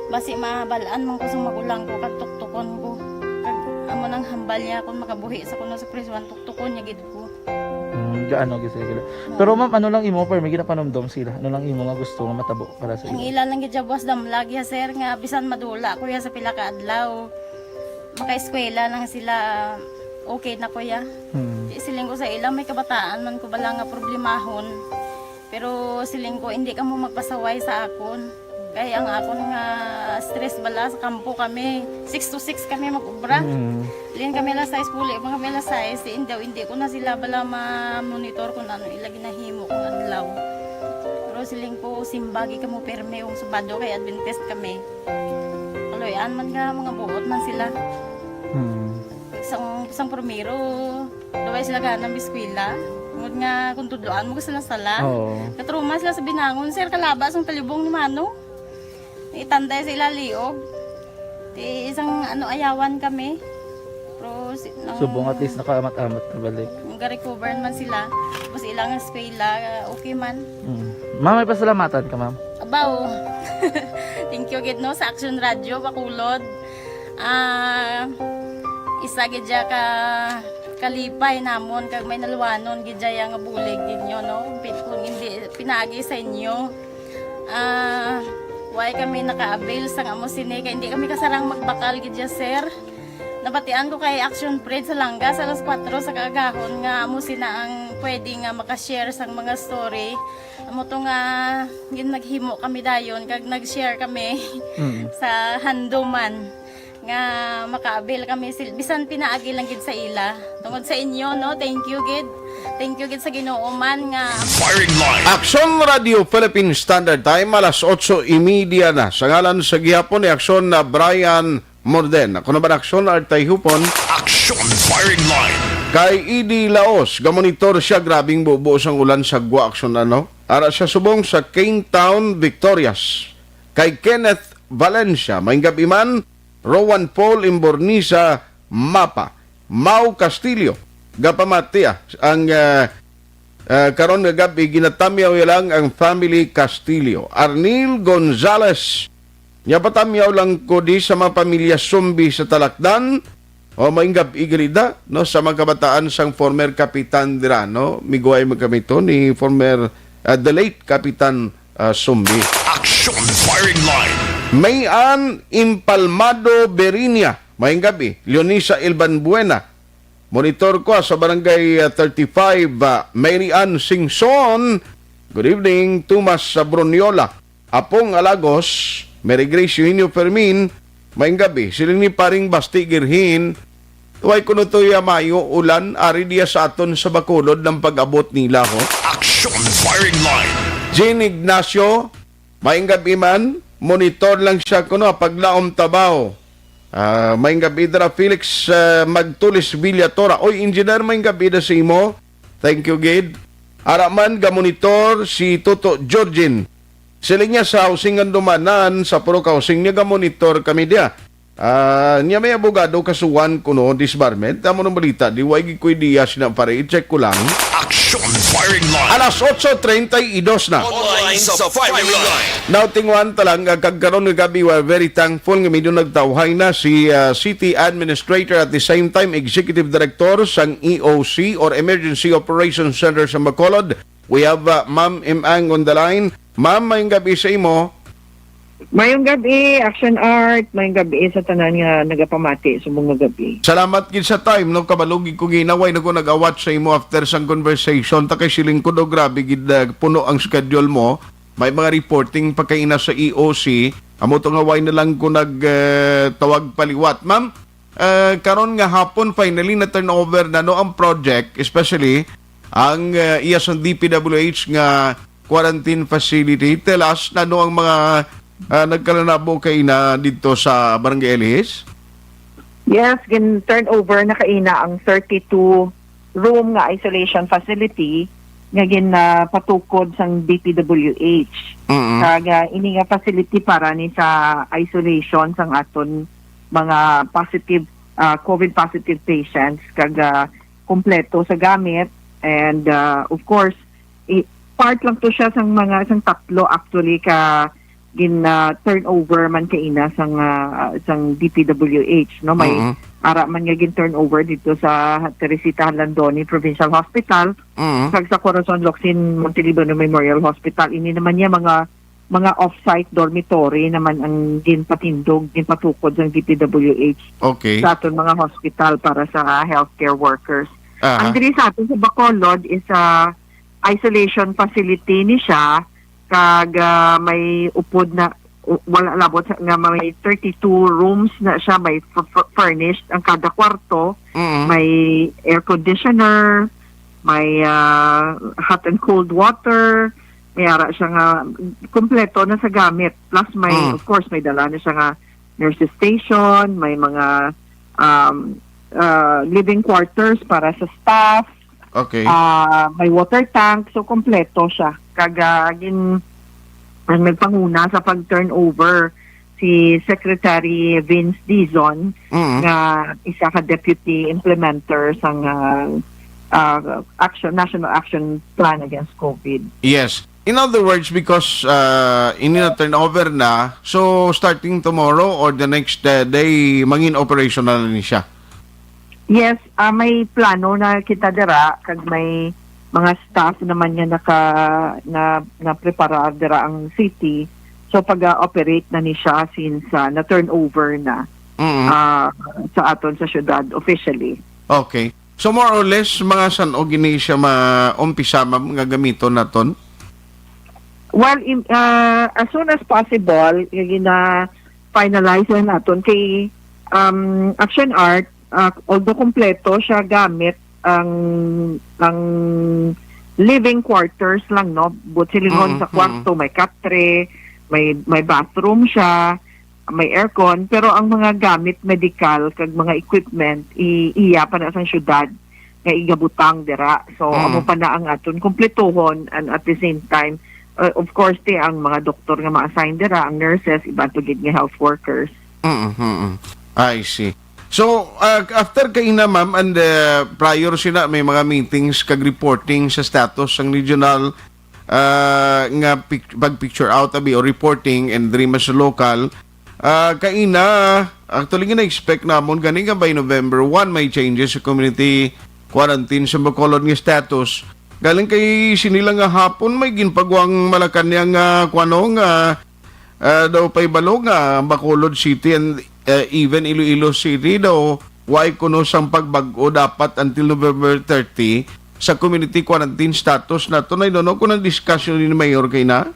Basi mabalaan man ko sa magulang ko kag tuktukon ko. Kag amo nang hambal niya kun makabuhi sa kuno sa prison tuktukon niya gid ko. Gaano gid sila. Pero ma'am, ano lang imo per may ginapanomdom sila? Ano lang imo nga gusto nga matabo para sa Ang ila? ilan lang gid jabwas damlag ya sir nga bisan madula kuya sa pila ka adlaw. Maka-eskwela lang sila okay na kuya. Di sila siling ko sa ila may kabataan man ko bala nga problemahon. Pero siling ko hindi ka mo magpasaway sa akon. Kaya ang akon nga stress bala sa kampo kami. 6 to 6 kami mag-ubra. Lin kami la size puli, mga kami la size. Hindi ko na sila bala ma-monitor kung ano ila ginahimo kung adlaw. Pero siling ko simbagi ka mo perme yung subado kay Adventist kami. Kaloyan man nga mga buot man sila. Isang primero, daway sila ganang biskwila. Ngod nga kung tudloan mo ko sila sala. Katruma sila sa binangon, sir kalabas ang talibong ni Mano. Itanday sa ilaliog. Isang ayawan kami. Pero Subong at least nakaamat-amat na balik. Ga-recover man sila. Tapos ilang eskwela, okay man. Ma'am, may pasalamatan ka, ma'am? Abaw. Thank you gid no sa Action Radio Bacolod. Isa gid ka kalipay namon kag may naluwanon gid nga bulig gid nyo no. Kung hindi pinagi sa inyo. Why kami naka-avail sa amo sine kay hindi kami kasarang magbakal gid sir. Nabatian ko kay Action Fred sa Langga sa alas 4 sa kagahon nga amo sina ang pwede nga makashare sang mga story. Amo to nga gin naghimo kami dayon kag nag-share kami sa handuman nga maka-avail kami bisan pinaagi lang gid sa ila. Tungod sa inyo no, thank you gid. Thank you gid sa Ginoo man nga Firing line. Action Radio Philippine Standard Time alas 8:30 na. Sa ngalan sa gihapon ni Action na Brian Morden. Ako na ba Action Artay Hupon? Action firing line. Kay Idi Laos, gamonitor siya grabing bubuos ang ulan sa Gua Action Ara siya subong sa Cane Town, Victorias. Kay Kenneth Valencia, may gabi man, Rowan Paul Imbornisa, Mapa. Mau Castillo, Gapamatia, ang karon nga gabi ginatamyaw lang ang family Castillo. Arnil Gonzales, patamyaw lang ko di sa mga pamilya Sumbi sa Talakdan, o maingab igalida no sa mga kabataan sang former Kapitan dira no miguay mo kami to ni former the late Kapitan Sumbi. Action firing line. Mayan Impalmado Berinia, maing gabi, Leonisa Ilban Buena. Monitor ko sa barangay 35, Mary Ann Singson. Good evening, Tomas Sabroniola. Apong Alagos, Mary Grace Eugenio Fermin. Maing gabi, siling ni paring Basti Girhin. Tuway kuno to mayo ulan, ari diya sa aton sa Bacolod ng pag-abot nila ho. Action firing line. Jean Ignacio, maing gabi man. Monitor lang siya kuno paglaom Tabaw. Maing gabi dara Felix Magtulis Villatora. Oy, engineer maing gabi da sa imo. Thank you, Gid. Araman ga monitor si Toto Georgin. Siling niya sa housing ang dumanan sa puro housing niya ga monitor kami dia. Niya may abogado kasuwan kuno disbarment. Amo nung balita di wagi ko diya sina pare i-check ko lang. Action firing line. Alas 8:32 na. Online sa firing line. Now tingwan talang kagkaroon ng gabi we're very thankful nga medyo nagtawhay na si City Administrator at the same time Executive Director sang EOC or Emergency Operations Center sa Bacolod. We have Ma'am Imang on the line. Ma'am, mayong gabi sa imo. Mayong gabi, Action Art. Mayong gabi sa tanan nga nagapamati sa mga gabi. Salamat gid sa time no kabalugi ko ginaway na ko nag-awat sa imo after sang conversation ta kay siling ko do grabe gid puno ang schedule mo. May mga reporting pagkaina sa EOC. Amo to nga way na lang ko tawag paliwat. Ma'am, karon nga hapon finally na turnover na no ang project, especially ang iya sa DPWH nga quarantine facility. Tell us na no ang mga nagkalanabo kay na dito sa Barangay Elihis? Yes, turn over na kaina ang 32 room nga isolation facility nga patukod sang DPWH. Kaga ini nga facility para ni sa isolation sang aton mga positive COVID positive patients kaga kompleto sa gamit and of course part lang to siya sang mga sang tatlo actually ka turnover man kaina sang DPWH no may ara man nga turnover dito sa Teresita Landoni Provincial Hospital kag sa Corazon Locsin Monteliban Memorial Hospital ini naman niya mga off-site dormitory naman ang ginpatukod ng DPWH okay sa aton mga hospital para sa healthcare workers. Ang diri sa atin sa Bacolod is a isolation facility ni siya, kag may upod na wala labot nga may 32 rooms na siya, may furnished ang kada kwarto, may air conditioner, may hot and cold water, may ara siya nga kompleto na sa gamit, plus may of course may dala na siya nga nurses station, may mga living quarters para sa staff. Okay. May water tank, so kompleto siya. Kagagin ang nagpanguna sa pag-turnover si Secretary Vince Dizon, nga isa ka deputy implementer sa National Action Plan Against COVID. Yes. In other words, because turnover na, so starting tomorrow or the next day, mangin operational na ni siya. Yes, may plano na kita dira, kag may mga staff naman niya na prepara dira ang city. So pag-operate na ni siya since na turnover na sa aton sa syudad officially. Okay. So more or less, mga saan o gini siya maumpisa mga gamito naton? Well, as soon as possible, finalize na naton kay Action Art, although kompleto siya gamit ang living quarters lang, no? Butsilingon sa kwarto, may katre, may bathroom siya, may aircon, pero ang mga gamit medical kag mga equipment iya pa na sa syudad nga igabutang dira. So amo pa na ang aton kumpletuhon, and at the same time of course ang mga doktor nga ma-assign dira, ang nurses, iba to gid nga health workers. I see. So, after kay na ma'am, and prior sila may mga meetings kag reporting sa status ng regional nga pag-picture out abi o reporting and dream sa local, kay na actually na-expect namon gani nga by November 1 may changes sa community quarantine sa Bacolod nga status. Galing kay sinila nga hapon may ginpagwang Malacañang nga daw pay balog nga Bacolod City and even Iloilo City daw why kuno sang pagbag-o dapat until November 30 sa community quarantine status na to. Na no kung ang discussion ni Mayor kay na?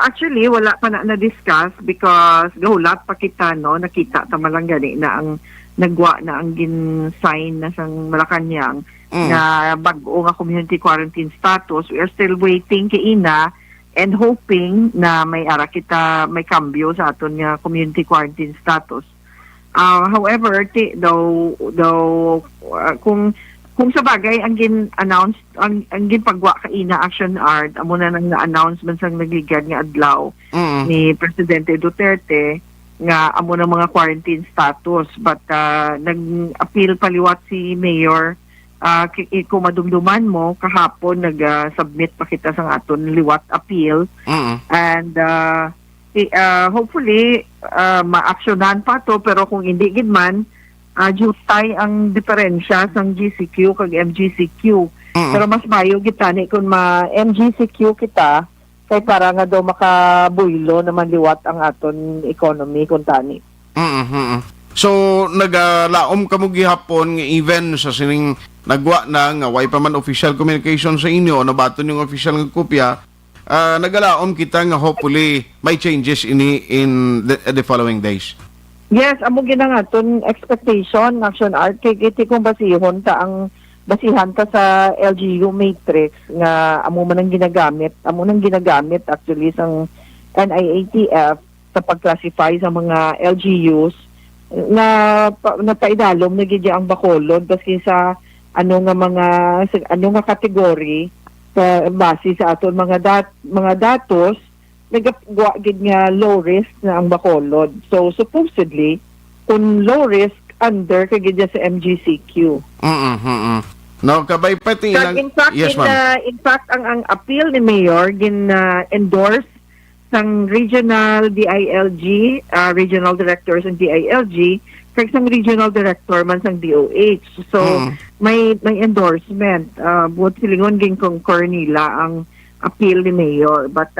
Actually wala pa na-discuss because gahulat pa kita, no, nakita ta malang gani na ang nagwa na ang gin-sign na sang Malacañang na bag-o nga community quarantine status. We are still waiting kay ina and hoping na may ara kita may kambyo sa aton nga community quarantine status. However, kung sa bagay ang gin-announce ang ginpagwa kaina Action Art amo na nang na-announcement sang nagligad nga adlaw ni Presidente Duterte nga amo na mga quarantine status, but nag-appeal paliwat si Mayor. Kung madumduman mo, kahapon nag-submit pa kita sa aton liwat appeal. And hopefully, ma-actionan pa to, pero kung hindi gid man, jutay ang diferensya sang GCQ kag MGCQ. Pero mas mayo gitani kung ma-MGCQ kita, kay para nga daw makabuylo naman liwat ang aton economy kung tani. So, naglaom ka mo gihapon nga even sa sining nagwa na nga way pa man official communication sa inyo, nabaton yung official nga kopya, naglaom kita nga hopefully may changes in the following days. Yes, amo ginangaton expectation Action Art kay kiti kung basihan ta sa LGU matrix nga amo man ang ginagamit actually sang NIATF sa pag-classify sa mga LGUs na napaidalom na gid ang Bacolod baski sa ano nga kategory sa base sa aton mga datos nagapwa gid nga low risk na ang Bacolod. So supposedly kung low risk under kay gid sa MGCQ. No, kabay pati in fact, yes, in fact ang appeal ni Mayor endorse sang regional DILG, regional directors ng DILG, kag sang regional director man sang DOH. So may endorsement. Buot silingon ging concur nila ang appeal ni Mayor, but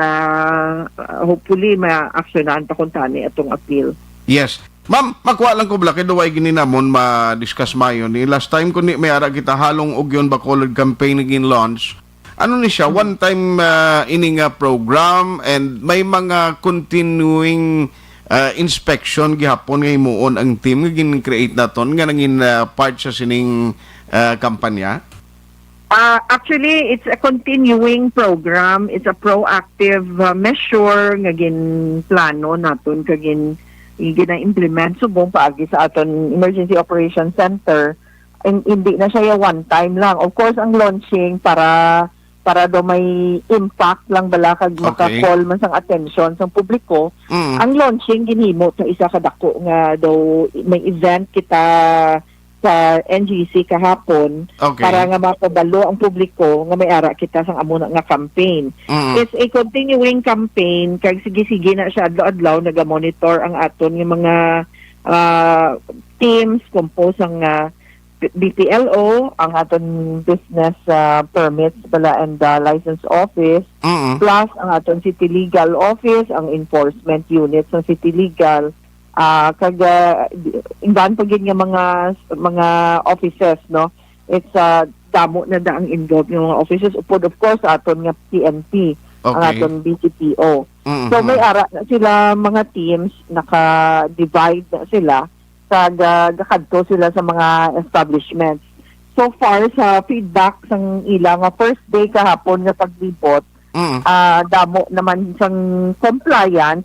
hopefully ma-actionan ta kung tani atong appeal. Yes. Ma'am, makuha lang ko bala kay duway gininamon ma-discuss mayon ni last time ko ni may ara kita halong og yon Bacolod campaign naging launch. Ano ni siya one time ining program and may mga continuing inspection gihapon nga himuon ang team nga gin-create naton nga nangin part sa sining kampanya. Actually, it's a continuing program. It's a proactive measure nga gin plano naton kagin gina-implement subong paagi sa aton Emergency Operations Center. Hindi na siya one time lang. Of course, ang launching para daw may impact lang bala kag maka-call man sang attention sa publiko. Ang launching ginhimo sa isa ka dako nga daw may event kita sa NGC kahapon para nga mapabalo ang publiko nga may ara kita sang amo nga campaign. It's a continuing campaign kag sige-sige na siya adlaw-adlaw naga-monitor ang aton nga mga teams composed ang BPLO, ang aton business permits bala and license office, plus ang aton city legal office, ang enforcement units ng city legal, indan pa gid nga mga offices, no. It's damo na daang involved yung mga offices upod of course aton nga PNP, ang aton BCPO. So may ara na sila mga teams, naka-divide na sila gakadto sila sa mga establishments. So far sa feedback sang ila nga first day kahapon nga paglibot, damo naman sang compliance,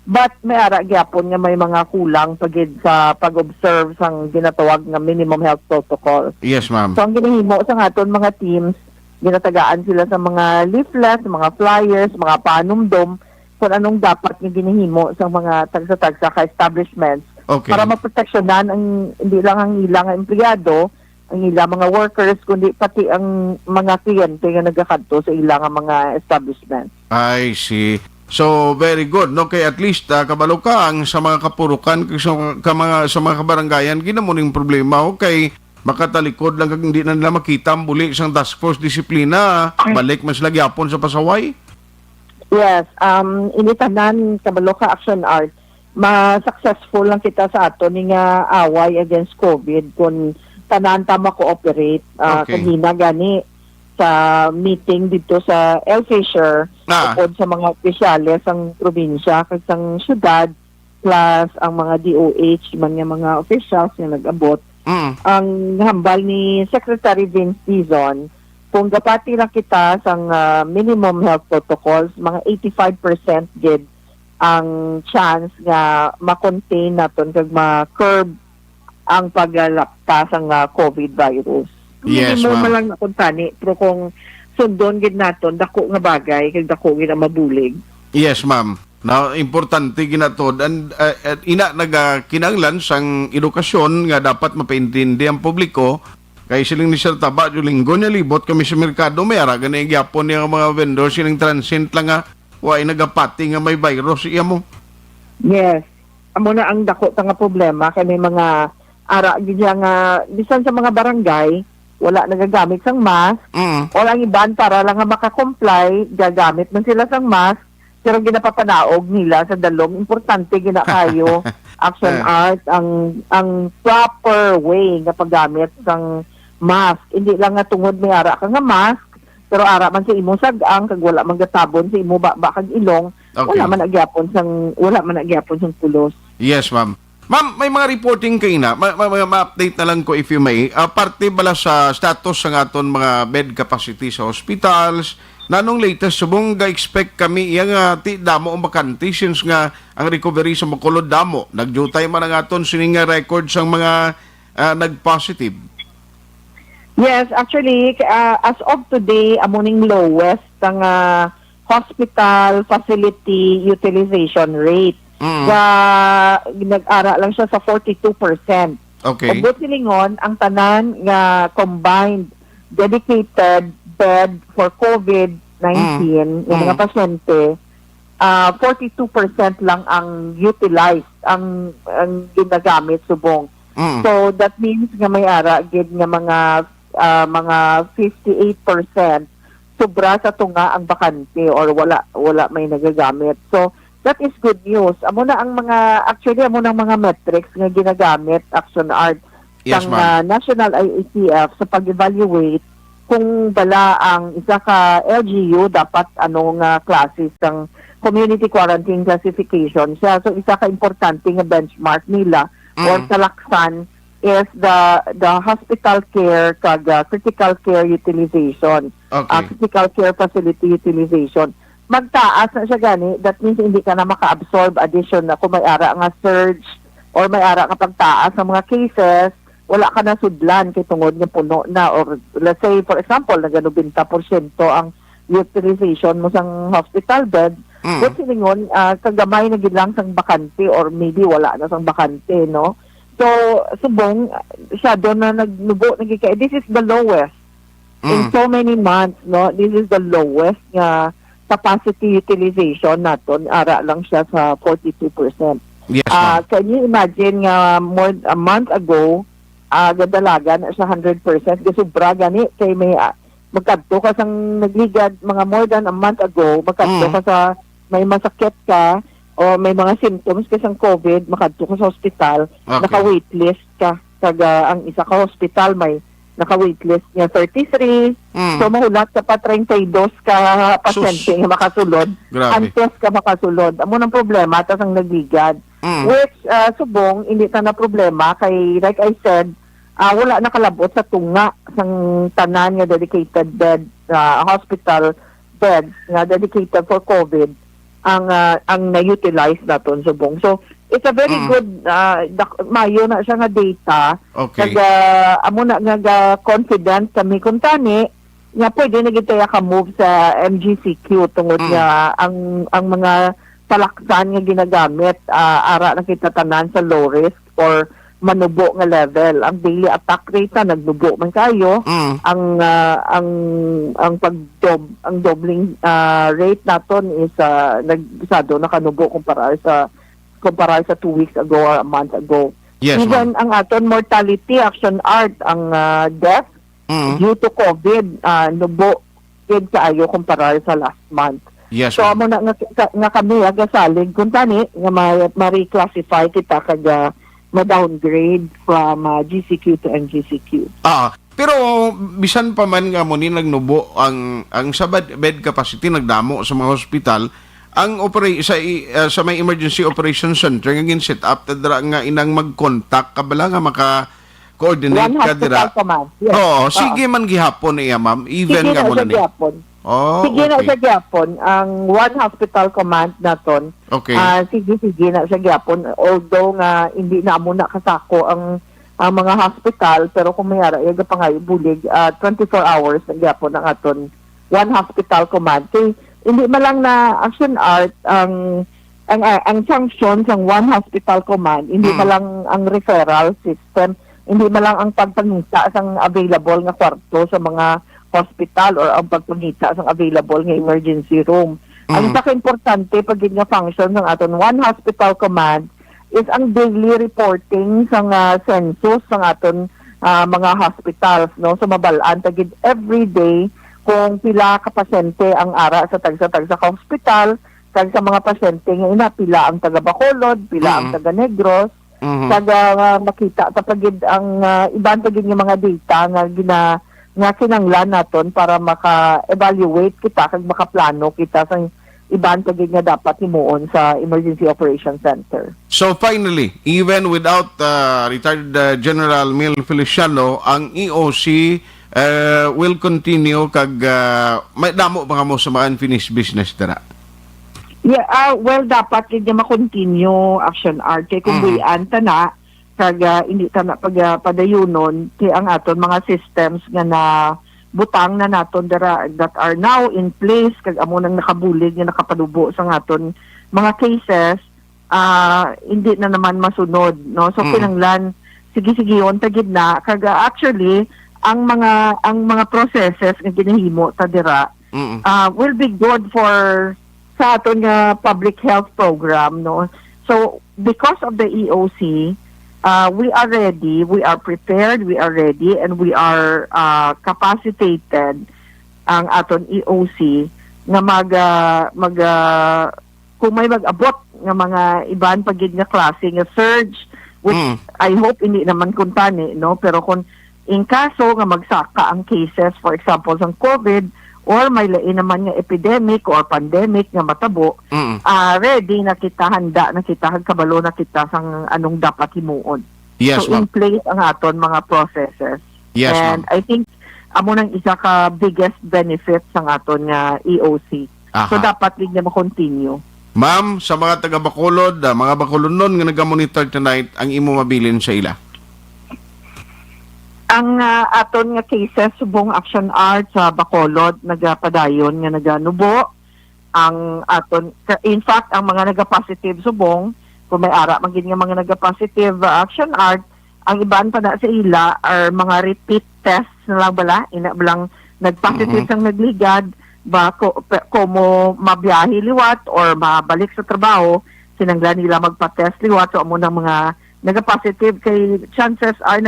but may ara gyapon nga may mga kulang pagid sa pag-observe sang ginatawag nga minimum health protocol. Yes, ma'am. So ang ginahimo sa aton mga teams, ginatagaan sila sa mga leaflets, mga flyers, mga panumdum kung anong dapat nga ginahimo sa mga tagsa-tagsa ka establishments. Para maproteksyonan ang hindi lang ang ilang empleyado, ang ilang mga workers, kundi pati ang mga kliyente nga nagakadto sa ilang mga establishment. I see. So, very good. No? Kaya at least, kabalo ka ang sa mga kapurukan, sa mga kabarangayan, ginamuning problema. Okay, makatalikod lang kag hindi na nila makita ang buli isang task force disiplina. Balik mas lagi hapon sa pasaway. Yes. Initanan kabalo ka action art. Ma-successful lang kita sa ato ni nga away against COVID kung tanan ta ma-cooperate. Kanina gani sa meeting dito sa El Fisher upod sa mga opisyales ang probinsya kag sang syudad plus ang mga DOH man nga mga officials nga nag-abot. Ang hambal ni Secretary Vince Dizon kung gapati lang kita sang minimum health protocols, mga 85% gid ang chance nga ma-contain naton kag ma-curb ang paglaptas ang COVID virus. Yes, ma'am. ma'am. Lang nakuntani, pero kung sundon gid naton dako nga bagay kag dako gid ang mabulig. Yes, ma'am. Now, importante ginatod and ina nagakinanglan sang edukasyon nga dapat mapaintindi ang publiko kay siling ni Sir Taba linggo niya libot kami sa merkado may ara gani gyapon niya mga vendor siling transient lang nga way nagapati nga may virus iya mo. Yes. Amo na ang dako ta nga problema kay may mga ara gid nga bisan sa mga barangay wala nagagamit sang mask. Wala ang iban para lang nga maka-comply, gagamit man sila sang mask pero ginapapanaog nila sa dalom. Importante gina kayo action art ang proper way nga paggamit sang mask. Hindi lang nga tungod may ara ka nga mask pero ara man sa imo sag-ang kag wala man gatabon sa imo ba kag ilong, wala man agyapon sang pulos. Yes, ma'am. Ma'am, may mga reporting kayo na. Ma-update na lang ko if you may. Parte bala sa status ng aton mga bed capacity sa hospitals. Nanong latest, subong ga-expect kami yang ti damo ang bakante since nga ang recovery sa Bacolod damo. Nagjutay man ang aton sining records ang mga nag-positive. Yes, actually, as of today, amuning lowest ang hospital facility utilization rate. Nag-ara lang siya sa 42%. Okay. Ug silingon ang tanan nga combined dedicated bed for COVID-19 yung mga pasyente, 42% lang ang utilized, ang ginagamit subong. So that means nga may ara gid nga mga 58% sobra sa tunga ang bakante or wala may nagagamit. So that is good news. Amo na ang mga metrics nga ginagamit Action Art Yes, ng ma'am. National IATF sa pag-evaluate kung bala ang isa ka LGU dapat anong klase ng community quarantine classification siya. So isa ka importante nga benchmark nila or talaksan is the hospital care kag critical care utilization. Okay. Critical care facility utilization. Magtaas na siya gani, that means hindi ka na maka-absorb addition na kung may ara nga surge or may ara ka pagtaas ng mga cases, wala ka na sudlan kay tungod nga puno na, or let's say for example nag 90% ang utilization mo sang hospital bed, but siningon kagamay na gid lang sang bakante or maybe wala na sang bakante, no? So subong siya doon na nagnubo nagika. This is the lowest in so many months, no? This is the lowest nga capacity utilization naton, ara lang siya sa 42%. Yes, ma'am. Can you imagine nga more a month ago gadalaga na sa 100% kasi sobra gani kay may magkadto ka sang nagligad mga more than a month ago, magkadto ka sa may masakit ka o may mga symptoms kasi ng COVID, makadto ka sa hospital, naka-waitlist ka kag ang isa ka hospital may naka-waitlist niya 33, so mahulat ka pa 32 ka pasyente nga makasulod, antes ka makasulod. Amo nang problema tas ang nagligad. Which subong hindi ta na problema kay like I said, wala nakalabot sa tunga sang tanan nga dedicated bed hospital beds nga dedicated for COVID ang na-utilize naton subong. So it's a very good mayo na siya nga data. Okay. Amo na nga confident kami kung tani nga pwede na gitaya ka move sa MGCQ tungod nga ang mga talaksan nga ginagamit ara na kita tanan sa low risk or manubo nga level. Ang daily attack rate na nagnubo man kayo. Ang doubling rate naton is nagsado nakanubo kumpara sa 2 weeks ago or a month ago. Yes, even ang aton mortality Action Art ang death due to COVID nubo gid kaayo kumpara sa last month. Yes, so amo na nga kami agasalig kung tani nga ma-reclassify kita kag ma-downgrade from GCQ to NGCQ. Pero bisan pa man nga mo ni nagnubo ang sa bed capacity nagdamo sa mga hospital, ang sa may emergency operation center nga gin set up tadra nga inang mag-contact kabala nga maka-coordinate ka dira. Yes. Sige man gihapon iya ma'am, even nga mo na ni. Sige na sa gyapon ang One Hospital Command naton. Okay. Sige na sa gyapon, although nga hindi na mo na kasako ang mga hospital, pero kung may ara yaga pangayo bulig 24 hours na gyapon ang aton One Hospital Command. Kay hindi man lang na Action Art ang function ng One Hospital Command, hindi man lang ang referral system, hindi man lang ang pagpangita sang available nga kwarto sa mga hospital or ang pagpangita sa available nga emergency room. Ang isa ka importante pag nga function ng aton One Hospital Command is ang daily reporting sa census ng aton mga hospitals, no? So mabalaan tagid every day kung pila ka pasyente ang ara sa tagsa ka hospital, kag sa mga pasyente nga ina pila ang taga Bacolod, pila ang taga Negros, kag makita ta pagid ang iban pagid nga mga data nga kinanglan naton para maka-evaluate kita kag makaplano kita sa iban pagid nga dapat himuon sa Emergency Operation Center. So finally, even without retired General Mil Feliciano, ang EOC will continue kag may damo pa mo sa mga unfinished business dira. Yeah, well dapat gid ma-continue Action Art kay kung buyan ta na kag hindi ta na pagpadayunon kay ang aton mga systems nga na butang na naton dara that are now in place kag amo nang nakabulig nga nakapadubo sa aton mga cases hindi na naman masunod, no? So kinanglan sige on ta gid na kag actually ang mga processes nga ginahimo ta dira will be good for sa aton nga public health program, no? So because of the EOC, we are ready, we are prepared, we are ready, and we are capacitated ang aton EOC nga kung may mag-abot nga mga iban pagid nga klase nga surge, which I hope hindi naman kuntani, no? Pero kung in kaso nga magsaka ang cases, for example, sa COVID, or may lain naman nga epidemic or pandemic nga matabo, ready na kita, handa na kita, kabalo na kita sang anong dapat himuon. Yes, so, in place ang aton mga processes. Yes, And I think, amo nang isa ka biggest benefit sa aton nga EOC. Aha. So, dapat rin na ma-continue. Ma'am, sa mga taga Bacolod, mga Bacolonon nga naga-monitor tonight, ang imo mabilin sa ila? Ang aton nga cases subong Action Art sa Bacolod nagapadayon nga naganubo. Ang aton, in fact, ang mga naga-positive subong, kung may ara maging nga mga naga-positive Action Art, ang iban pa na sa ila are mga repeat tests na lang bala, ina lang nag-positive sang nagligad, ba como mabiyahe liwat or mabalik sa trabaho, sinangla nila magpa-test liwat. So amo ng mga naga-positive kay chances are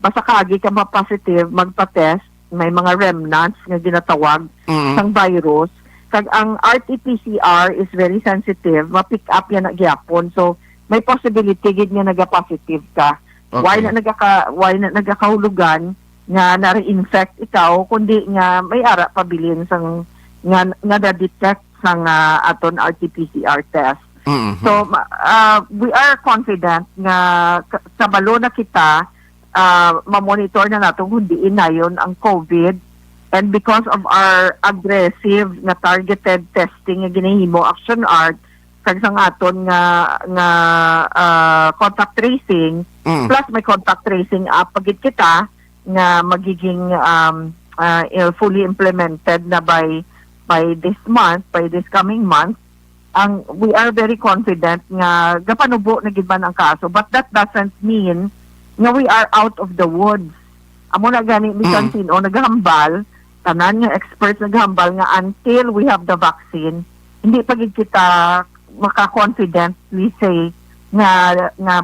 basta kaagi ka ma-positive, magpa-test, may mga remnants nga ginatawag sang virus. Kag ang RT-PCR is very sensitive, ma-pick up yan na gyapon. So may possibility gid nga naga-positive ka. Okay. Why na nagakahulugan nga na-reinfect ikaw, kundi nga may ara pabilin sang nga na-detect sang aton RT-PCR test. So we are confident nga kabalo na kita ma-monitor na natin hundiin na yun ang COVID, and because of our aggressive na targeted testing nga ginahimo Action Art kag sang aton nga contact tracing plus may contact tracing app pagid kita nga magiging fully implemented na by this coming month. We are very confident nga gapanubo na gid man ang kaso, but that doesn't mean nga we are out of the woods. Amo na gani bisan sino naghambal, tanan nga experts naghambal nga until we have the vaccine, hindi pa gid kita maka-confidently say nga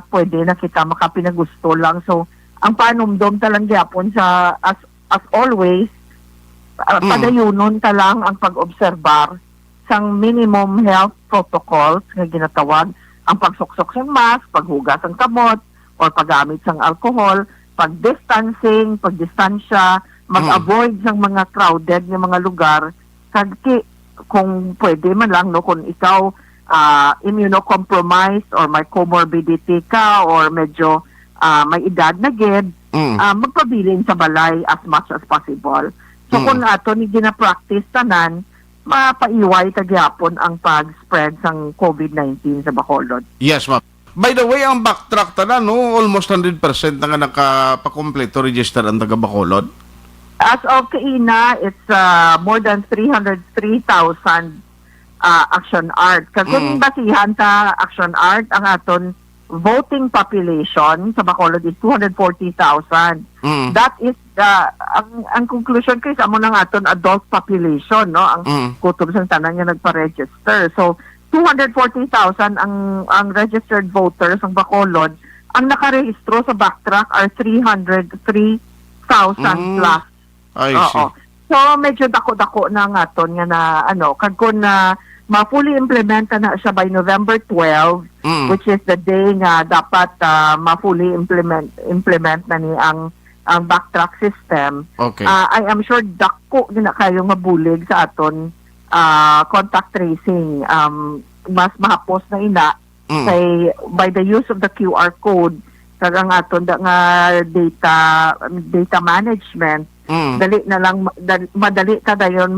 pwede na kita makapinagusto lang. So ang panumdom talang gyapon sa as always, padayunon ta lang ang pag-obserbar sang minimum health protocols nga ginatawag, ang pagsuksok sa mask, paghugas ng kamot, or paggamit ng alcohol, pag-distancing, pag-distansya, mag-avoid ng mga crowded ng mga lugar, kung pwede man lang, no, kung ikaw immunocompromised or may comorbidity ka or medyo may edad na gid, magpabilin sa balay as much as possible. So kung ato ni gina-practice tanan, mapaiway tagyapon ang pag-spread sang COVID-19 sa Bacolod. Yes, ma'am. By the way, ang backtrack tanan, no, almost 100% na nga nakapakompleto register ang taga Bacolod. As of kaina, it's more than 303,000 Action Art. Kung basihan ta Action Art, ang aton voting population sa Bacolod is 240,000. That is ang conclusion kay sa mo ng aton adult population, no, ang kutob sa tanan nga nagpa-register. So 240,000 ang registered voters ng Bacolod. Ang nakarehistro sa backtrack are 303,000 plus. I see. So medyo dako-dako na nga aton nga na kag kun na ma-fully implementa na siya by November 12, which is the day nga dapat ma-fully implement na ni ang backtrack system. Okay. I am sure dako na kayo mabulig sa aton contact tracing. Mas mahapos na ina kay by the use of the QR code kag ang aton nga data management, dali na lang madali ta dayon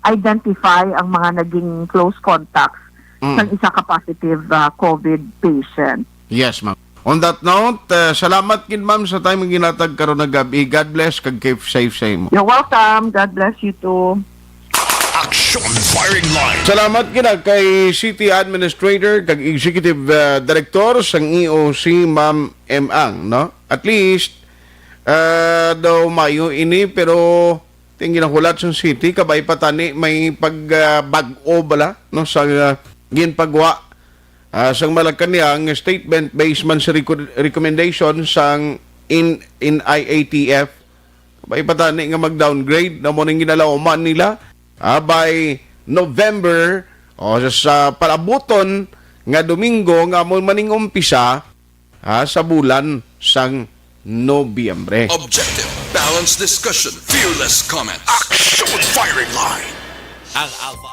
identify ang mga naging close contacts ng isa ka positive COVID patient. Yes, ma'am. On that note, salamat kin ma'am sa time nga ginatag karon nga gabi. God bless kag keep safe sa imo. You're welcome. God bless you too. Action Firing Line. Salamat gina kay City Administrator kag Executive Director sang EOC Ma'am M. Ang, no? At least daw mayo ini pero tingin hulat sa city kabay patani may pagbag-o bala no sa ginpagwa sang Malacañang statement based man sa recommendation sang in IATF kabay patani nga mag-downgrade na mo ning ginalauman nila by November O sa palabuton nga Domingo nga mo maning umpisa sa bulan sang Nobyembre. Objective, balanced discussion, fearless comments. Action firing line. Ang Alpha.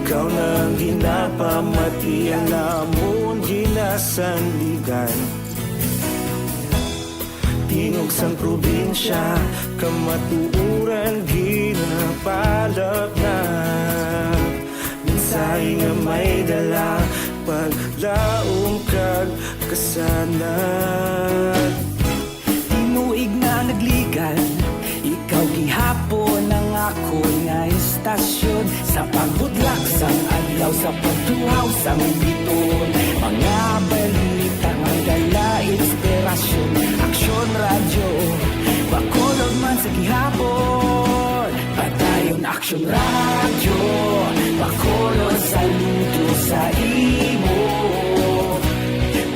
Ikaw nang ginapamati ang namon ginasandigan. Tingog sang probinsya kamatuuran ginapalap na. Minsay nga may dala paglaong kag kasanat. Tinuig na nagligan, ikaw gihapon ang ako nga istasyon. Sa pagbudlak sang adlaw, sa pagtuhaw sang biton. Mga balita nga dala inspirasyon. Aksyon radyo, bakolog man sa gihapon. Padayon aksyon radyo, bakolog saludo sa imo.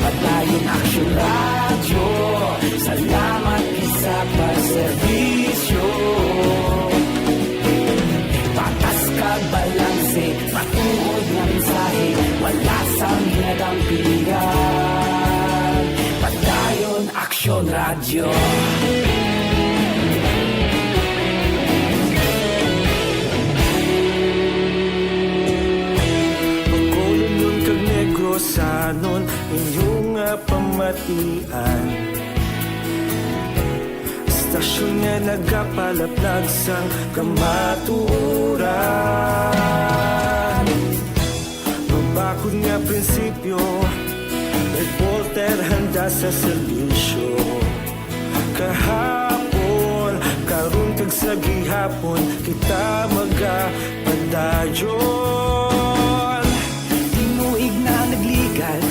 Padayon aksyon radyo, salamat isa pagserbisyo. Patas kag balanse, patuod nga mensahe, wala sang ginadampingan. Padayon aksyon radyo. Pagkolon kag negrosanon, inyong pamatian. Istasyon nga nagapalaplag sang kamaturan. Mabakod nga prinsipyo, reporter handa sa serbisyo. Kahapon, karon kag sa gihapon, kita magapadayon. Tinuig na nagligan,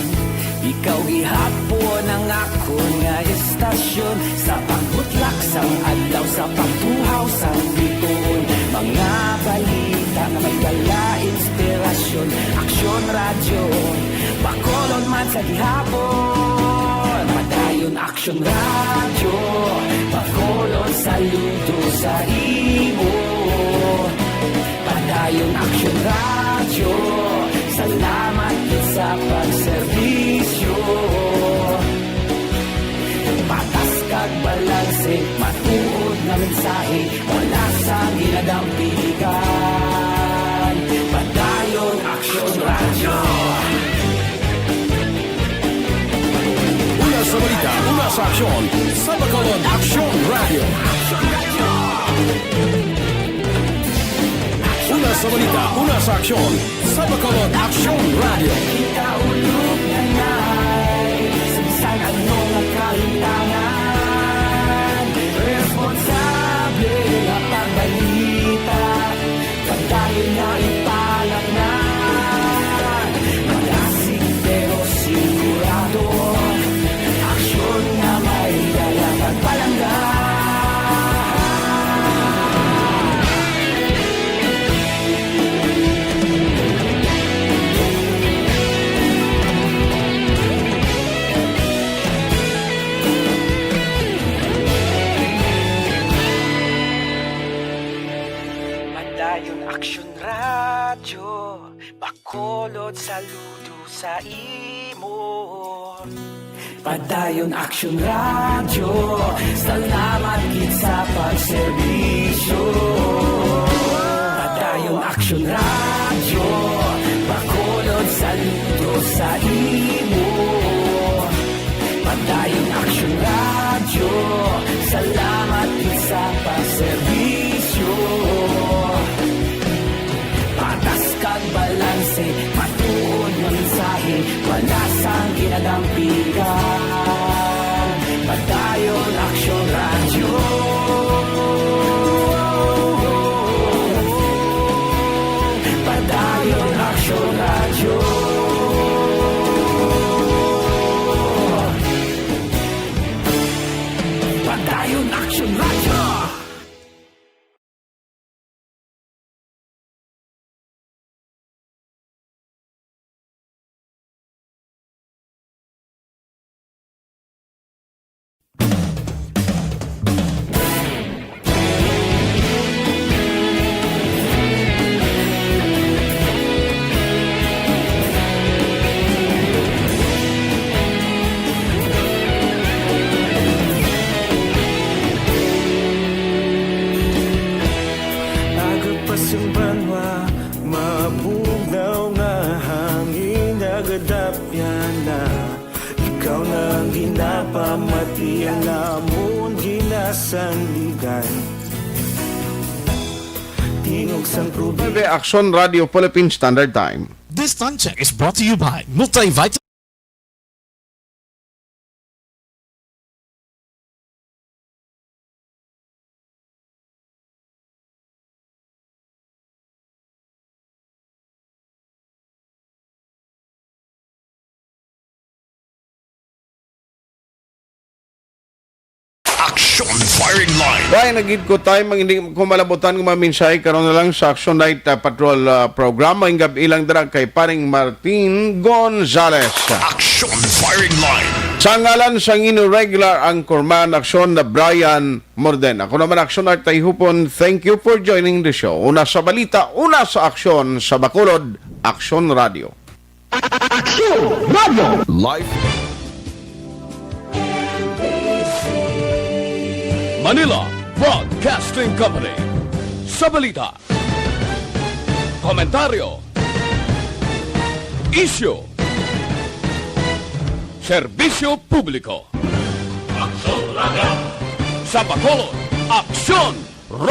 ikaw gihapon ang ako nga istasyon. Sa pagbutlak sang adlaw, sa pagtuhaw sang biton. Mga balita nga may dala inspirasyon. Aksyon radyo, bakolon man sa gihapon. Padayon aksyon radyo, bakolon saludo sa imo. Padayon aksyon radyo, salamat sa pagserbisyo. Patas kag balanse, matuod na mensahe, wala sang ginadampingan. Padayon aksyon radyo. Una sa balita, una sa aksyon, sa Bacolod Aksyon Radio. Una sa balita, una sa aksyon, sa Bacolod Aksyon Radio. Kita ulog na na'y sabisan anong nakalintangan. Responsable na pagbalita, pagdayon na ipalag na. Malasig pero sigurado, aksyon na may dalang pagpalanggan. Padayon aksyon radyo, bakolod saludo sa imo. Padayon aksyon radyo, salamat gid sa pagserbisyo. Padayon aksyon radyo, bakolod saludo sa imo. Padayon aksyon radyo, salamat gid sa pagserbisyo. Patas kag balanse, matuod nga mensahe, wala sang ginadampingan. Padayon aksyon Action Radio. Agapasumbanwa, mabugnaw nga hangin agadapyan na. Ikaw na ang ginapamati ang amon ginasandigan. Tingog sang probinsya. The Action Radio Philippine Standard Time. This time check is brought to you by Multivitamin. Action firing line. Why nagid ko time ang hindi ko malabutan ng mga mensahe karon na lang sa Action Night Patrol program ang gabi ilang dara kay paring Martin Gonzales. Action firing line. Sa ngalan sa regular anchorman aksyon na Brian Morden. Ako naman Action Night Tayhupon. Thank you for joining the show. Una sa balita, una sa aksyon sa Bacolod, Action Radio. Action Radio. Live. Manila Broadcasting Company. Sa balita, komentaryo, issue, serbisyo publiko. Sa Bacolod, Aksyon Radio.